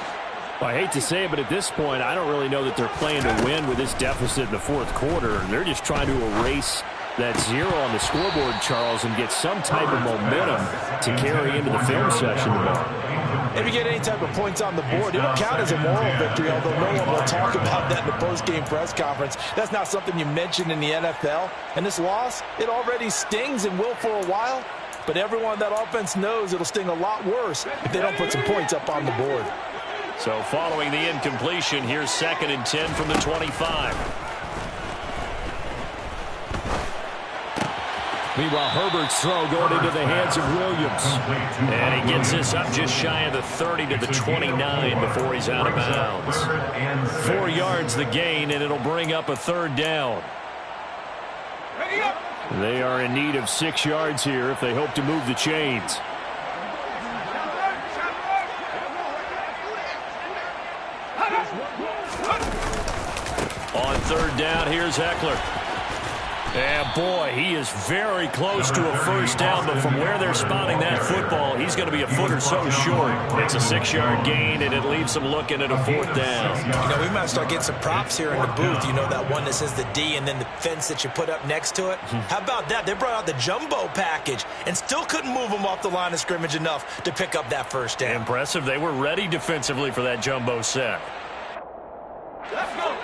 S2: Well, I hate to say it, but at this point, I don't really know that they're playing to win with this deficit in the fourth quarter. They're just trying to erase that 0 on the scoreboard, Charles, and get some type of momentum to carry into the film session tomorrow.
S4: If you get any type of points on the board, it'll count as a moral victory, although no one will talk about that in the post-game press conference. That's not something you mention in the NFL. And this loss, it already stings and will for a while. But everyone on that offense knows it'll sting a lot worse if they don't put some points up on the board.
S2: So following the incompletion, here's 2nd and 10 from the 25. Meanwhile, Herbert's throw going into the hands of Williams. And he gets this up just shy of the 30 to the 29 before he's out of bounds. 4 yards the gain, and it'll bring up a 3rd down. They are in need of 6 yards here if they hope to move the chains. On 3rd down, here's Eckler. And boy, he is very close to a first down, but from where they're spotting that football, he's going to be a foot or so short. It's a 6-yard gain, and it leaves them looking at a 4th down.
S4: You know, we might start getting some props here in the booth. You know, that one that says the D and then the fence that you put up next to it. How about that? They brought out the jumbo package and still couldn't move them off the line of scrimmage enough to pick up that first down.
S2: Impressive. They were ready defensively for that jumbo set.
S1: Let's go.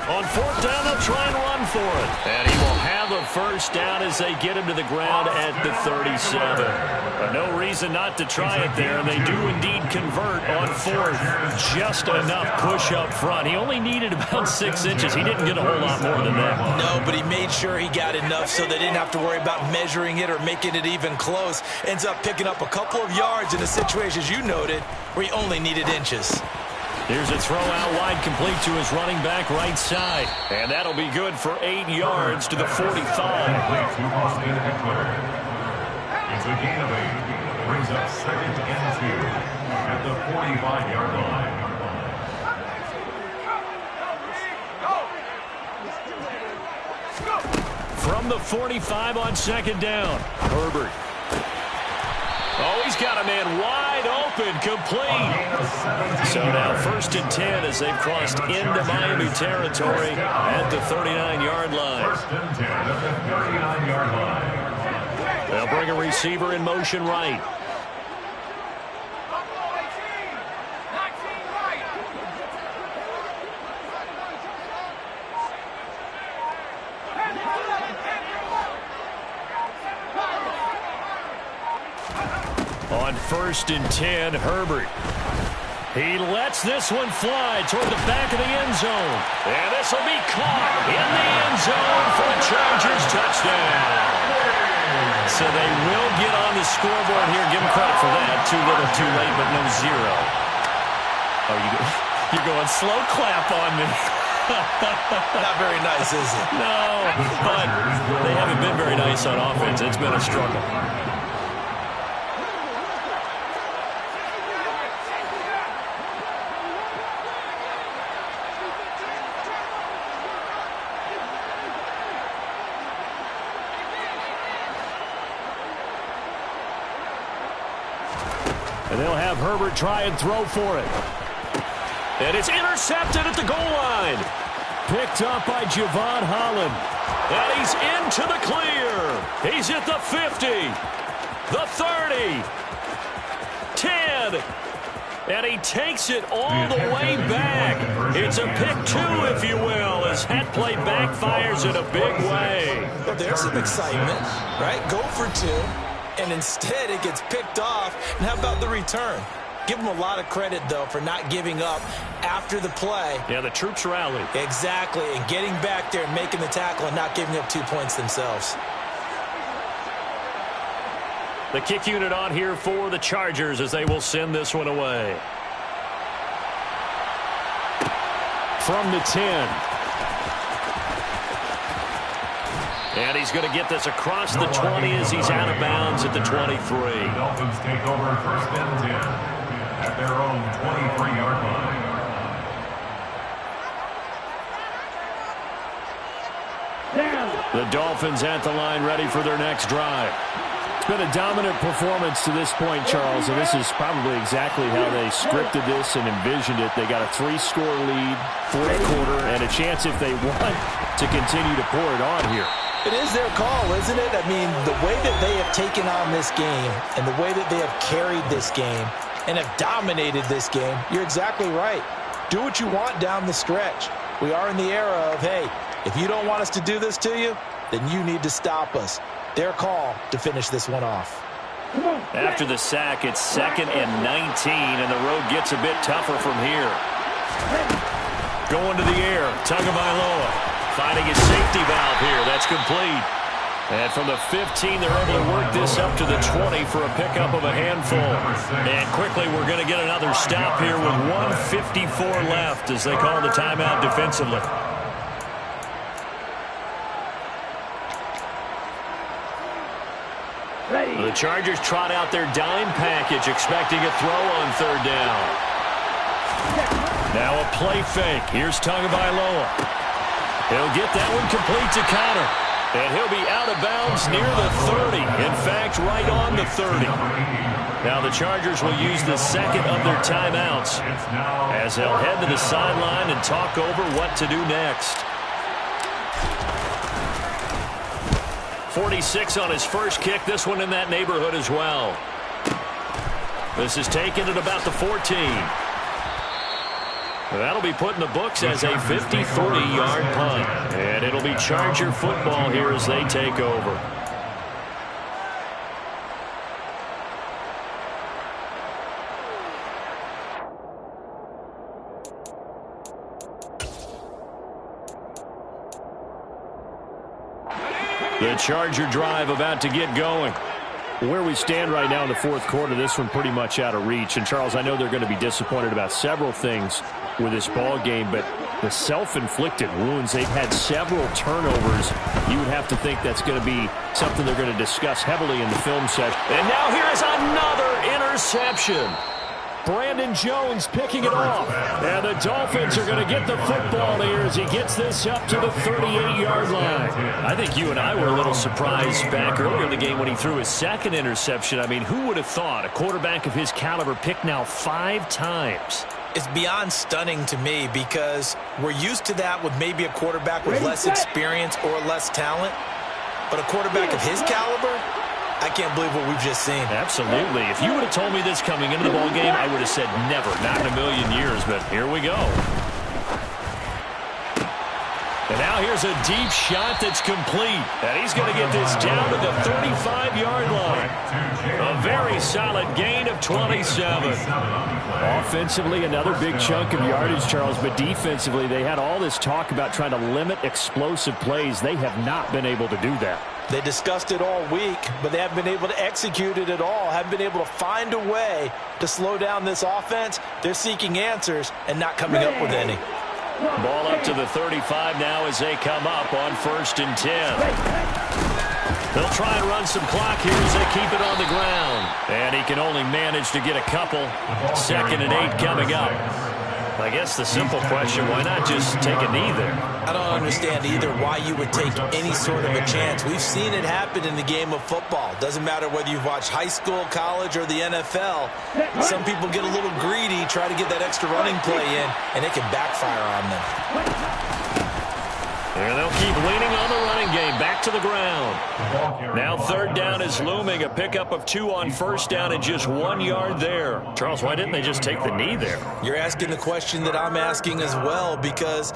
S2: On 4th down, they'll try and run for it. And he will have a first down as they get him to the ground at the 37. But no reason not to try it there, and they do indeed convert on 4th. Just enough push up front. He only needed about 6 inches. He didn't get a whole lot more than that.
S4: No, but he made sure he got enough so they didn't have to worry about measuring it or making it even close. Ends up picking up a couple of yards in a situation, as you noted, where he only needed inches.
S2: Here's a throw out wide, complete to his running back right side. And that'll be good for 8 yards to the 45.
S3: It's a gain of 8. Brings up 2nd and 2 at the 45-yard line.
S2: From the 45 on second down, Herbert. Oh, he's got a man wide open, complete. So now 1st and 10 as they've crossed into Miami territory at the 39-yard line.
S3: 1st and 10 at the 39-yard line.
S2: They'll bring a receiver in motion right. On 1st and 10, Herbert. He lets this one fly toward the back of the end zone. And this will be caught in the end zone for a Chargers touchdown. So they will get on the scoreboard here. Give them credit for that. Too little, too late, but no zero. Oh, you're going slow clap on me.
S4: Not very nice, is it?
S2: No, but they haven't been very nice on offense. It's been a struggle. And they'll have Herbert try and throw for it. And it's intercepted at the goal line. Picked up by Javon Holland. And he's into the clear. He's at the 50, the 30, 10. And he takes it all the way back. It's a pick two, if you will, as that play backfires in a big way.
S4: Well, there's some excitement, right? Go for two. And instead it gets picked off. And how about the return? Give them a lot of credit, though, for not giving up after the play.
S2: Yeah, the troops rallied.
S4: Exactly, and getting back there and making the tackle and not giving up 2 points themselves.
S2: The kick unit on here for the Chargers as they will send this one away. From the 10. And he's going to get this across the 20 as he's out of bounds at the 23.
S3: The Dolphins take over 1st and 10 at their own 23-yard line.
S2: The Dolphins at the line ready for their next drive. It's been a dominant performance to this point, Charles, and this is probably exactly how they scripted this and envisioned it. They got a 3-score lead, 4th quarter, and a chance if they want to continue to pour it on here.
S4: It is their call, isn't it? I mean, the way that they have taken on this game and the way that they have carried this game and have dominated this game, you're exactly right. Do what you want down the stretch. We are in the era of, hey, if you don't want us to do this to you, then you need to stop us. Their call to finish this one off.
S2: After the sack, it's 2nd and 19, and the road gets a bit tougher from here. Going to the air, Tagovailoa. Finding his safety valve here. That's complete. And from the 15, they're able to work this up to the 20 for a pickup of a handful. And quickly, we're going to get another stop here with 1:54 left as they call the timeout defensively. The Chargers trot out their dime package, expecting a throw on 3rd down. Now a play fake. Here's Tagovailoa. He'll get that one complete to counter. And he'll be out of bounds near the 30. In fact, right on the 30. Now the Chargers will use the 2nd of their timeouts as they'll head to the sideline and talk over what to do next. 46 on his first kick. This one in that neighborhood as well. This is taken at about the 14. That'll be put in the books as a 53-yard punt. And it'll be Charger football here as they take over. The Charger drive about to get going. Where we stand right now in the 4th quarter, this one pretty much out of reach. And, Charles, I know they're going to be disappointed about several things with this ball game, but the self-inflicted wounds, they've had several turnovers. You would have to think that's going to be something they're going to discuss heavily in the film session. And now here is another interception. Brandon Jones picking it off. And the Dolphins are going to get the football here as he gets this up to the 38-yard line. I think you and I were a little surprised back earlier in the game when he threw his second interception. I mean, who would have thought a quarterback of his caliber picked now 5 times?
S4: It's beyond stunning to me because we're used to that with maybe a quarterback with less experience or less talent. But a quarterback of his caliber, I can't believe what we've just seen.
S2: Absolutely. If you would have told me this coming into the ball game, I would have said never, not in a million years, but here we go. And now here's a deep shot that's complete. And he's going to get this down to the 35-yard line. A very solid gain of 27. Offensively, another big chunk of yardage, Charles, but defensively, they had all this talk about trying to limit explosive plays. They have not been able to do that.
S4: They discussed it all week, but they haven't been able to execute it at all, haven't been able to find a way to slow down this offense. They're seeking answers and not coming up with any.
S2: Ball up to the 35 now as they come up on 1st and 10. They'll try and run some clock here as they keep it on the ground. And he can only manage to get a couple. 2nd and 8 coming up. I guess the simple question, why not just take a knee there?
S4: I don't understand either why you would take any sort of a chance. We've seen it happen in the game of football. Doesn't matter whether you've watched high school, college, or the NFL. Some people get a little greedy, try to get that extra running play in, and it can backfire on them.
S2: And they'll keep leaning on the running game. Back to the ground. Now 3rd down is looming. A pickup of 2 on 1st down and just 1 yard there. Charles, why didn't they just take the knee there?
S4: You're asking the question that I'm asking as well, because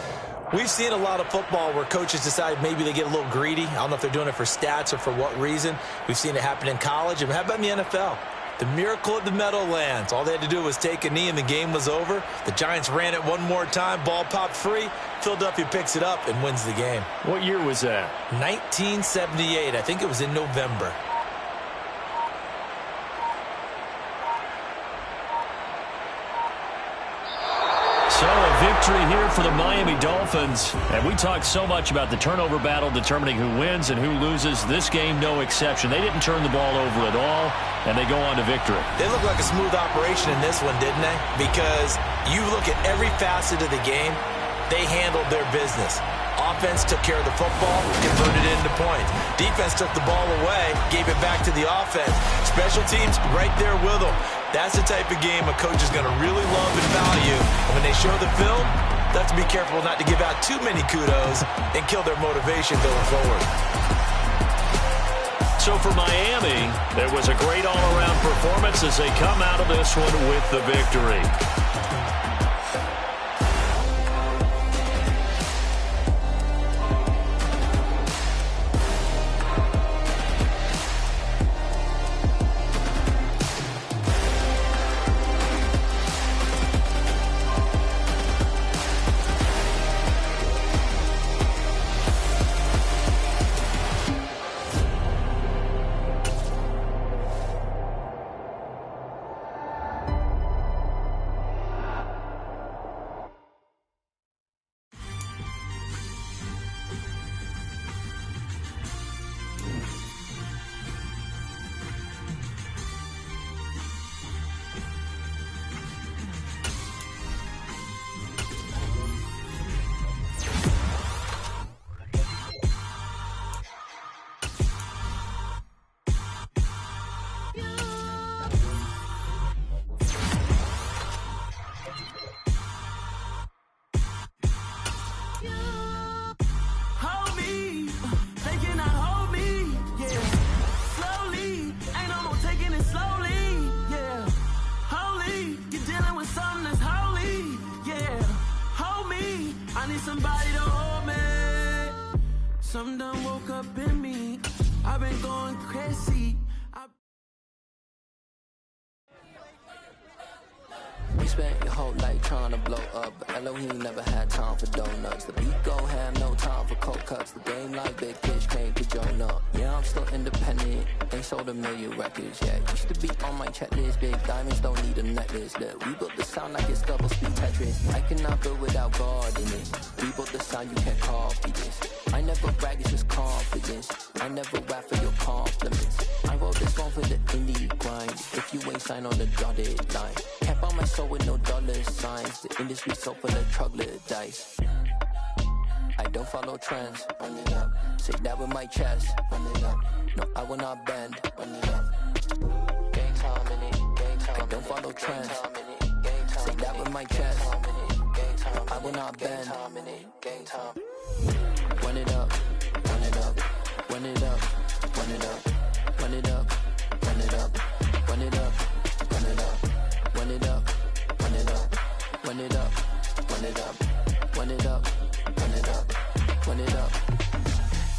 S4: we've seen a lot of football where coaches decide maybe they get a little greedy. I don't know if they're doing it for stats or for what reason. We've seen it happen in college. And how about in the NFL? The miracle of the Meadowlands. All they had to do was take a knee and the game was over. The Giants ran it one more time. Ball popped free. Philadelphia picks it up and wins the game.
S2: What year was that?
S4: 1978. I think it was in November.
S2: So a victory here for the Miami Dolphins. And we talked so much about the turnover battle determining who wins and who loses. This game, no exception. They didn't turn the ball over at all, and they go on to victory.
S4: They look like a smooth operation in this one, didn't they? Because you look at every facet of the game, they handled their business. Offense took care of the football, converted it into points. Defense took the ball away, gave it back to the offense. Special teams right there with them. That's the type of game a coach is going to really love and value. And when they show the film, they have to be careful not to give out too many kudos and kill their motivation going forward.
S2: So for Miami, it was a great all-around performance as they come out of this one with the victory.
S1: Something done woke up in me. I've been going crazy.
S6: You spent your whole life trying to blow up, but Elohim never had time for donuts. The beat go have no time for cold cuts. The game like Big Fish came to join up. Yeah, I'm still independent. Ain't sold a million records yet. Used to be on my checklist. Big diamonds don't need a necklace. Look, we built the sound like it's double speed Tetris. I cannot build without God in it. We built the sound, you can't copy this. I never brag, it's just confidence. I never rap for your compliments. I wrote this song for the indie grind. If you ain't sign on the dotted line. Can't buy my soul with no dollar signs. The industry so full of troglodytes. I don't follow trends. Run it up. Say that with my chest. Run it up. No, I will not bend. Run it up. Gang time in it. Gang time. I don't follow trends. Say that with my chest. No, I will not bend. Gang time. Run it up. Run it up. Run it up. Run it up. Run it up. Run it up. Run it up. Run it up. Run it up. Run it up. Run it up. Run it up. Run it up. Run it up. Run it up.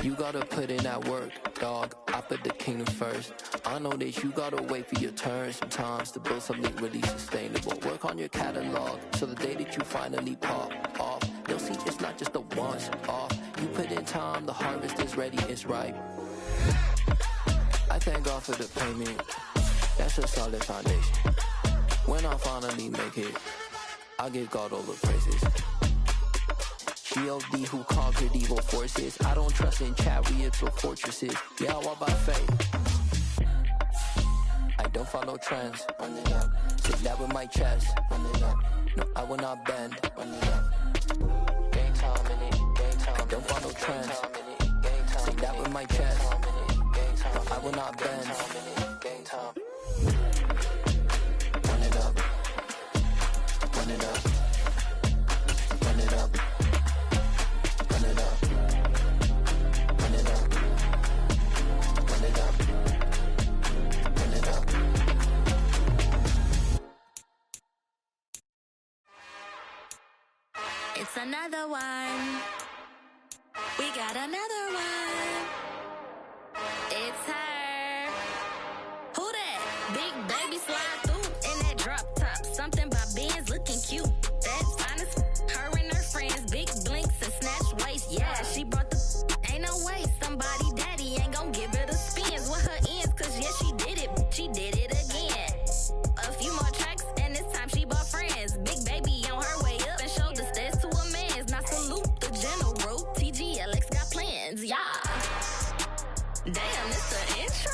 S6: You gotta put in that work, dog. I put the kingdom first. I know that you gotta wait for your turn sometimes to build something really sustainable. Work on your catalog so the day that you finally pop off, they'll see it's not just a once off. You put in time, the harvest is ready, it's ripe. I thank God for the payment. That's a solid foundation. When I finally make it, I give God all the praises. G.O.D. who conquered evil forces. I don't trust in chariots or fortresses. Yeah, I walk by faith. I don't follow trends. Run it up. Sit that with my chest. Run it up. No, I will not bend. Run it up. Gang time in it. Gang time. I don't follow trends. Sit that with my chest. No, I will not bend. Gang time. Run it up. Run it up. Run it up. Run it up. Run it up. Run it up. Run it up.
S7: It's another one. We got another one. It's her. Who that? Big baby slide through in that drop top. Something by Benz looking cute. That's fine as her and her friends. Big blinks and snatch waist. Yeah, she brought the ain't no way. Somebody daddy ain't gon' give her the spins with her ends. Cause yeah, she did it. She did it again. A few more tracks and this time she bought friends. Big baby on her way up and showed the stairs to a man's. Now salute the general. TGLX got plans, yeah. Damn, it's the intro?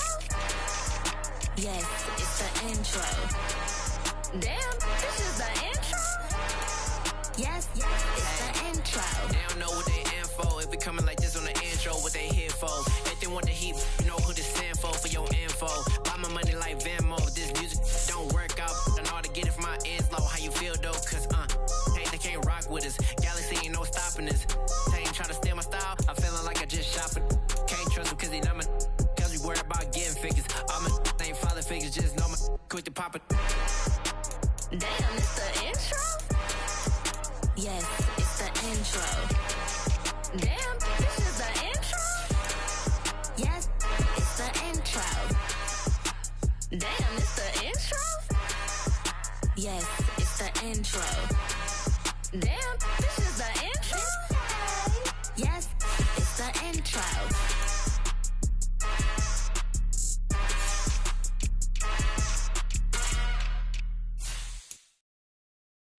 S7: Yes, it's the intro. Damn, this is the intro? Yes, it's the intro.
S8: They don't know what they in for. If we coming like this on the intro, what they here for? If they want the heat, you know who to send for your info. Buy my money like Venmo. This music don't work out. I know how to get it from my ends low. How you feel though? Cause hey, they can't rock with us. Galaxy ain't no stopping us. They ain't trying to steal my style. I'm feeling like I just shop it. Can't trust them cause they not my. Cause we worried about getting figures. All my ain't father figures. Just know my quick to pop it.
S7: Damn, it's the intro? Yes, it's the intro. Damn, this is the intro? Yes, it's the intro. Damn, it's the intro? Yes, it's the intro. Damn, this is the intro? Yes, it's the intro.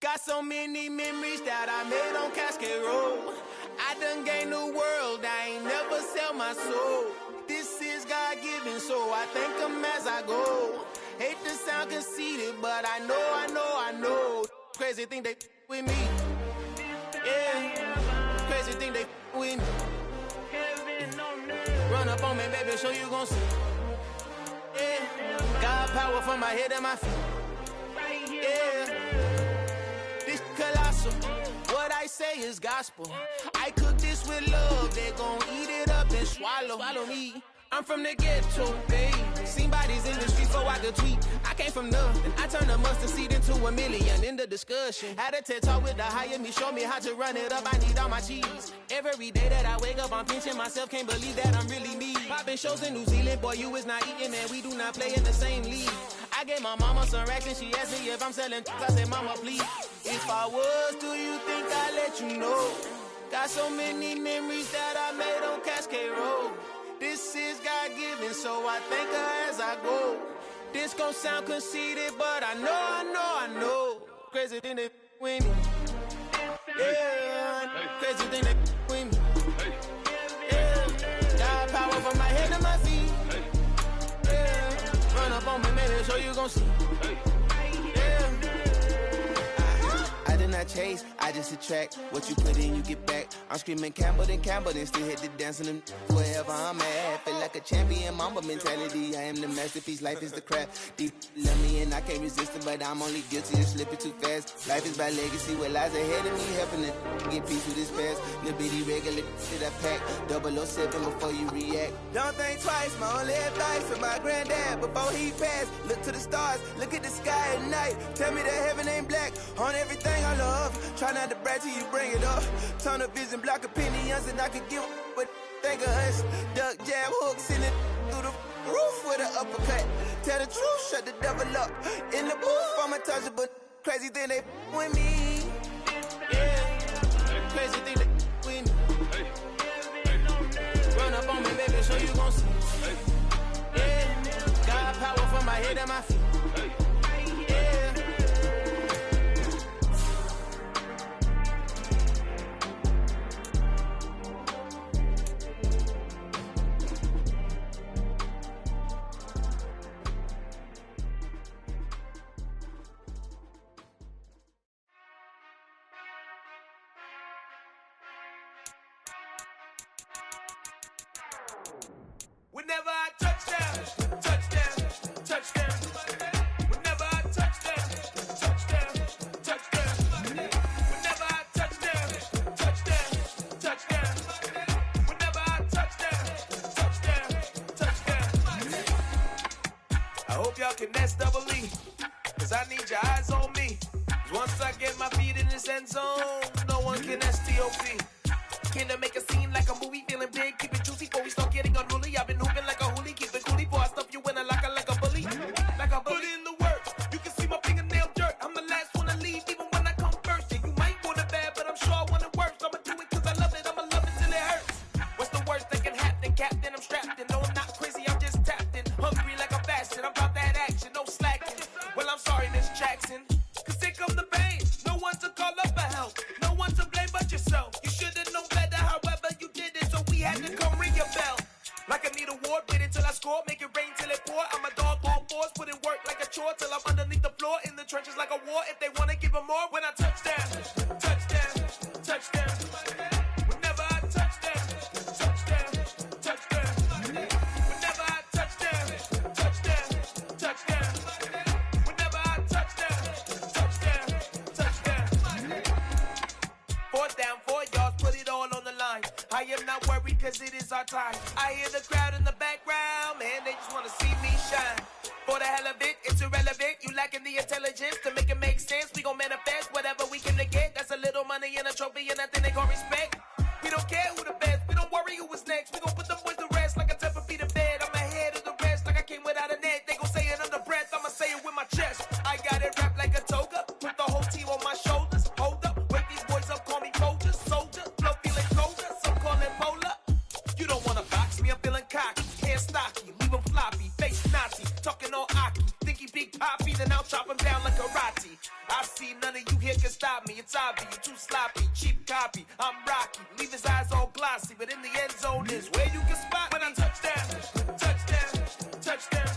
S1: Got so many memories that I made on Cascade Road. I done gained the world, I ain't never sell my soul. This is God-given, so I thank him as I go. Hate to sound conceited, but I know. Crazy thing they with me. Yeah, crazy thing they with me. Run up on me, baby, show you gon' see. Yeah, God power from my head and my feet. Yeah. This colossal, what I say is gospel. I cook this with love, they gon' eat it up and swallow me. I'm from the ghetto, baby. Seen bodies in the streets so I could tweet. I came from nothing, I turned a mustard seed into a million. In the discussion, had a TED talk with the higher me. Show me how to run it up, I need all my cheese. Every day that I wake up, I'm pinching myself. Can't believe that I'm really me. Popping shows in New Zealand, boy, you is not eating. And we do not play in the same league. I gave my mama some racks and she asked me if I'm selling. I said, mama, please. If I was, do you think I'd let you know? Got so many memories that I made on Cascade Road. This is God-given, so I thank her as I go. This gon' sound conceited, but I know. Crazy thing they with me. Yeah, crazy thing they with me. Yeah, God power from my head to my feet. Yeah, run up on me, maybe baby, so you gon' see. Yeah. I did not chase, I just attract. What you put in, you get back. I'm screaming Campbell, then still hit the dancing and wherever I'm at. Feel like a champion, mamba mentality. I am the masterpiece, life is the crap. Deep love me and I can't resist it, but I'm only guilty of slipping too fast. Life is by legacy, what lies ahead of me, helping to get peace with this past. Little bitty regular shit I pack. 007 before you react. Don't think twice, my only advice from my granddad before he passed. Look to the stars, look at the sky at night. Tell me that heaven ain't black on everything I love. Try not to brag till you bring it up. Tunnel vision, block opinions, and I could give what think of us. Duck jab hooks in it through the roof with an uppercut. Tell the truth, shut the devil up. In the booth, I'm untouchable. Crazy thing they with me. Yeah, crazy thing they with me. Run up on me, baby, so you gon' see. Yeah, got power from my head and my feet. Yeah. Whenever I touchdown, touchdown, touchdown. Whenever I touchdown, touchdown, touchdown. Whenever I touchdown, touchdown, touchdown. Whenever I touchdown, touchdown, touchdown. I hope y'all can nest double E, cause I need your eyes on me. Cause once I get my feet in this end zone, no one can STOP. Can I make a scene like a movie, feeling big, keep it juicy before we start getting unruly. I've been hooping like a hoolie, keep it coolie before I stuff you in a locker like a bully. Like a bully. Put in the work, you can see my fingernail dirt. I'm the last one to leave, even when I come first. Yeah, you might want it bad, but I'm sure I want it worse. I'ma do it cause I love it, I'ma love it till it hurts. What's the worst that can happen, Captain? I'm strapped in, no I'm not crazy, I'm just tapped in. Hungry like I'm fasting, I'm about that action, no slacking. Well, I'm sorry, Miss Jackson, cause here come the pain. No one to call up for help, no one to blame but yourself. You should've known better, however you did it, so we had to come ring your bell. Like I need a ward, wait until I score, make it rain till it pour. I'm a dog on force, put in work like a chore till I'm underneath the floor, in the trenches like a war. If they wanna give them more, when I touchdown, touchdown, touchdown. Whenever I touchdown, touchdown, touchdown. Whenever I touchdown, touchdown, touchdown. Whenever I touchdown, touchdown, touchdown. 4th down, 4 yards, put it all on the line. I am not worried cause it is our time. I hear the crowd in the background, man, they just wanna see me shine. For the hell of it, it's irrelevant. You lacking the intelligence to make it make sense. We gon' manifest whatever we can get. That's a little money and a trophy and nothing they gon' respect. We don't care who the best, we don't worry who is next. We gon' put them boys to rest like a 10-feet of bed. I'm ahead of the rest like I came without a net. They gon' say it under breath, I'ma say it with my chest. I got it wrapped like a toga, put the whole team on my shoulders. Hold up, wake these boys up, call me Folger, soldier. Flow feeling colder, some call it polar. You don't wanna box me, I'm feeling cocky. Hair stocky, leave him floppy, face Nazi. Talking all Aki, think he big poppy, then I'll chop him down like karate. I see none of you here can stop me. It's obvious, you too sloppy, cheap copy. I'm Rocky, leave his eyes all glossy, but in the end zone is where you can spot when I touchdown, touchdown, touchdown.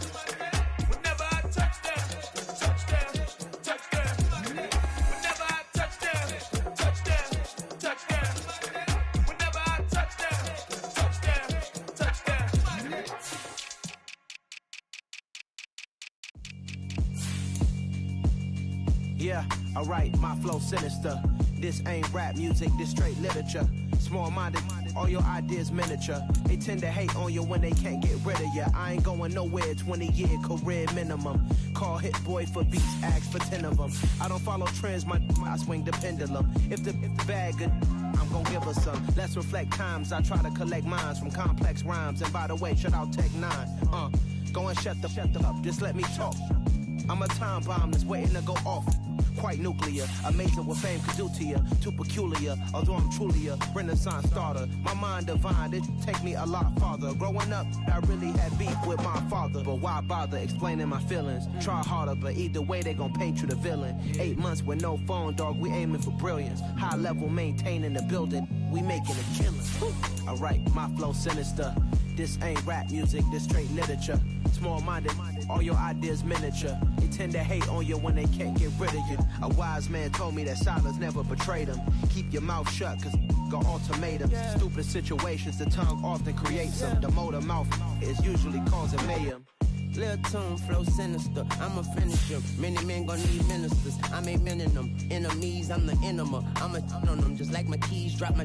S1: Whenever I touchdown, touchdown, touchdown. Whenever I touchdown, touchdown, touchdown. Whenever I touchdown, touchdown, touchdown.
S9: Yeah, alright, my flow sinister. This ain't rap music, this straight literature. Small-minded, all your ideas miniature. They tend to hate on you when they can't get rid of you. I ain't going nowhere, 20-year career minimum. Call Hit Boy for beats, ask for 10 of them. I don't follow trends, I swing the pendulum. If the bag good, I'm gon' give her some. Let's reflect times, I try to collect minds from complex rhymes. And by the way, shout out Tech 9. Go and shut the up, just let me talk. I'm a time bomb that's waiting to go off. Quite nuclear, amazing what fame could do to you. Too peculiar, although I'm truly a Renaissance starter. My mind divine, it take me a lot farther. Growing up, I really had beef with my father. But why bother explaining my feelings? Try harder, but either way they gon' paint you the villain. 8 months with no phone, dog, we aiming for brilliance. High level maintaining the building. we making a killing. Alright, my flow sinister. This ain't rap music, this straight literature. Small-minded, all your ideas miniature. They tend to hate on you when they can't get rid of you. A wise man told me that silence never betrayed him. Keep your mouth shut, cause got ultimatums. Stupid situations, the tongue often creates them. The motor mouth is usually causing mayhem.
S10: Lil' tune, flow sinister, I'ma finish him. Many men gon' need ministers, I'm aiming them. Enemies, I'm the enema, I'ma on them. Just like my keys, drop my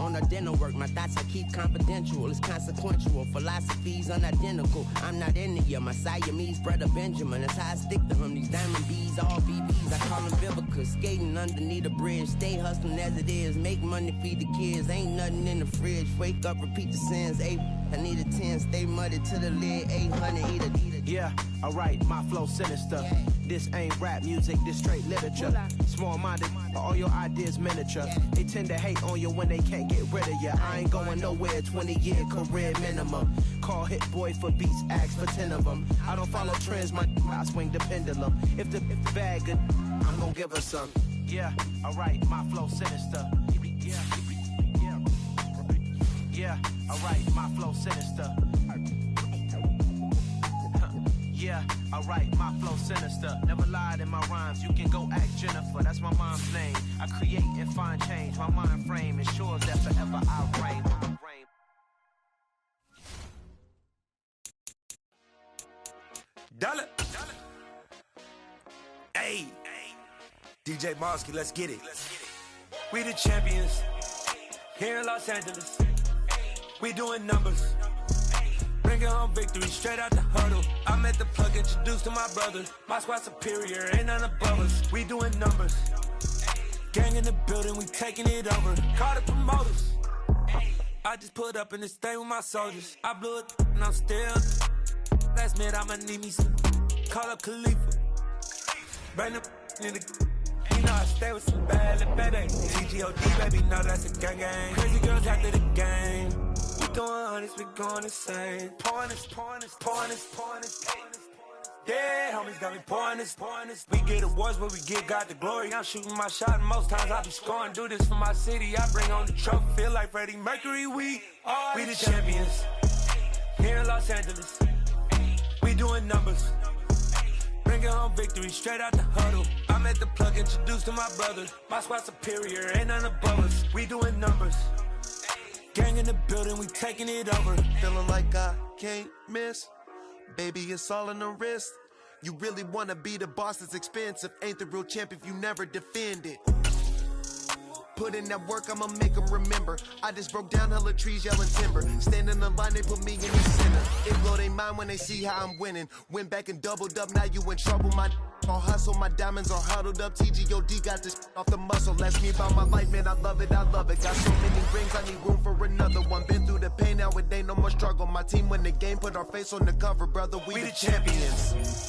S10: on a dinner work. My thoughts I keep confidential, it's consequential. Philosophies unidentical, I'm not into you. My Siamese brother Benjamin, that's how I stick to him. These diamond bees, all BBs, I call them Vivica. Skating underneath the bridge, stay hustling as it is. Make money, feed the kids, ain't nothing in the fridge. Wake up, repeat the sins, I need a 10, stay muddy to the lid, 800, eat a.
S9: Yeah, alright, my flow sinister. This ain't rap music, this straight literature. Small-minded, all your ideas miniature. They tend to hate on you when they can't get rid of you. I ain't going nowhere, 20-year career minimum. Call Hit Boy for beats, ask for 10 of them. I don't follow trends, I swing the pendulum. If the bag good, I'm gonna give her some. Yeah, alright, my flow sinister. Yeah, alright, my flow sinister. Yeah, alright, my flow sinister. Never lied in my rhymes, you can go ask Jennifer. That's my mom's name. I create and find change. My mind frame ensures that forever I reign.
S11: Dollar. Hey, DJ Mosky, let's get it. We the champions here in Los Angeles. We doing numbers. Bringing home victory straight out the huddle. I met the plug, introduced to my brother. My squad superior, ain't none above us. We doing numbers. Gang in the building, we taking it over. Call the promoters. I just put up in this thing with my soldiers. I blew it and I'm still. Last minute I'ma need me some. Call up Khalifa. Bring the in the. You know I stay with some bad little baby. TGOD, baby, know that's a gang gang. Crazy girls after the game. We doing hundreds, we going insane. Pouring this. Yeah, homies got me pouring this. We get awards, but we give God the glory. I'm shooting my shot, and most times I be scoring. Do this for my city, I bring on the trophy. Feel like Freddie Mercury, we the champions. Here in Los Angeles, we doing numbers. Bringing home victory straight out the huddle. I met the plug, introduced to my brother. My squad superior, ain't none above us. We doing numbers. Gang in the building, we taking it over.
S12: Feeling like I can't miss. Baby, it's all in the wrist. You really wanna be the boss, it's expensive. Ain't the real champ if you never defend it. Put in that work, I'ma make them remember. I just broke down hella trees, yelling timber. Stand in the line, they put me in the center. It blow they mind when they see how I'm winning. Went back and doubled up, now you in trouble. My all hustle, my diamonds are huddled up. TGOD got this off the muscle. That's me about my life, man, I love it. Got so many rings, I need room for another one. Been through the pain, now it ain't no more struggle. My team win the game, put our face on the cover, brother. We the champions.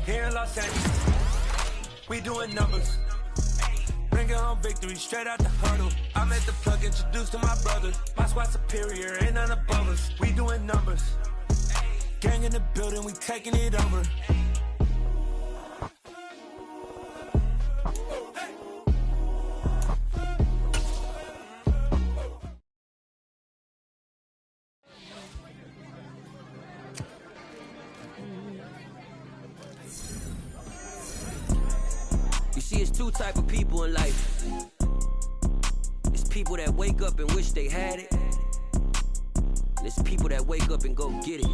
S11: Here in Los Angeles, we doing numbers. Bringing home victory straight out the huddle. I met the plug, introduced to my brother. My squad superior, ain't none above us. We doing numbers. Gang in the building, we taking it over.
S13: You see, it's two type of people in life. It's people that wake up and wish they had it. And it's people that wake up and go get it.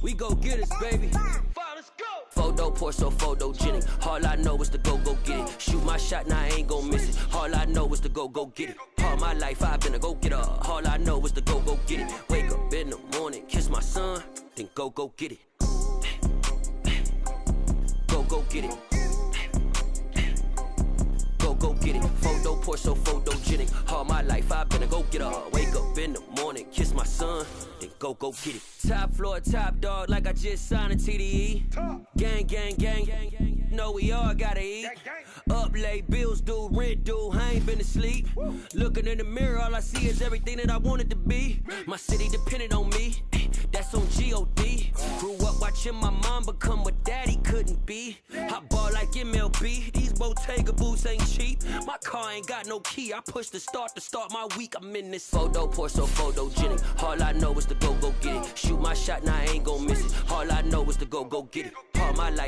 S13: We go get it, baby. Let's go. Photo pour so photogenic. All I know is to go get it. Shoot my shot, now I ain't gon' miss it. All I know is to go get it. All my life I've been a go-getter. All I know is to go get it. Wake up in the morning, kiss my son, then go get it. Go get it. Go get it. Photo pour so photogenic. All my life I've been a go-getter. Wake up in the morning, kiss my son, then go get it. Top floor, top dog, like I just signed a TDE. Gang. Know we all gotta eat. Up late, bills due, rent due, I ain't been asleep. Looking in the mirror, all I see is everything that I wanted to be. My city depended on me. that's on G.O.D. Grew up watching my mom become what daddy couldn't be. I ball like MLB, these Bottega boots ain't cheap. My car ain't got no key, I push the start to start my week. I'm in this photo, pour so photogenic. All I know is to go get it. Shoot my shot, now I ain't gon' miss it. All I know is to go get it. All my life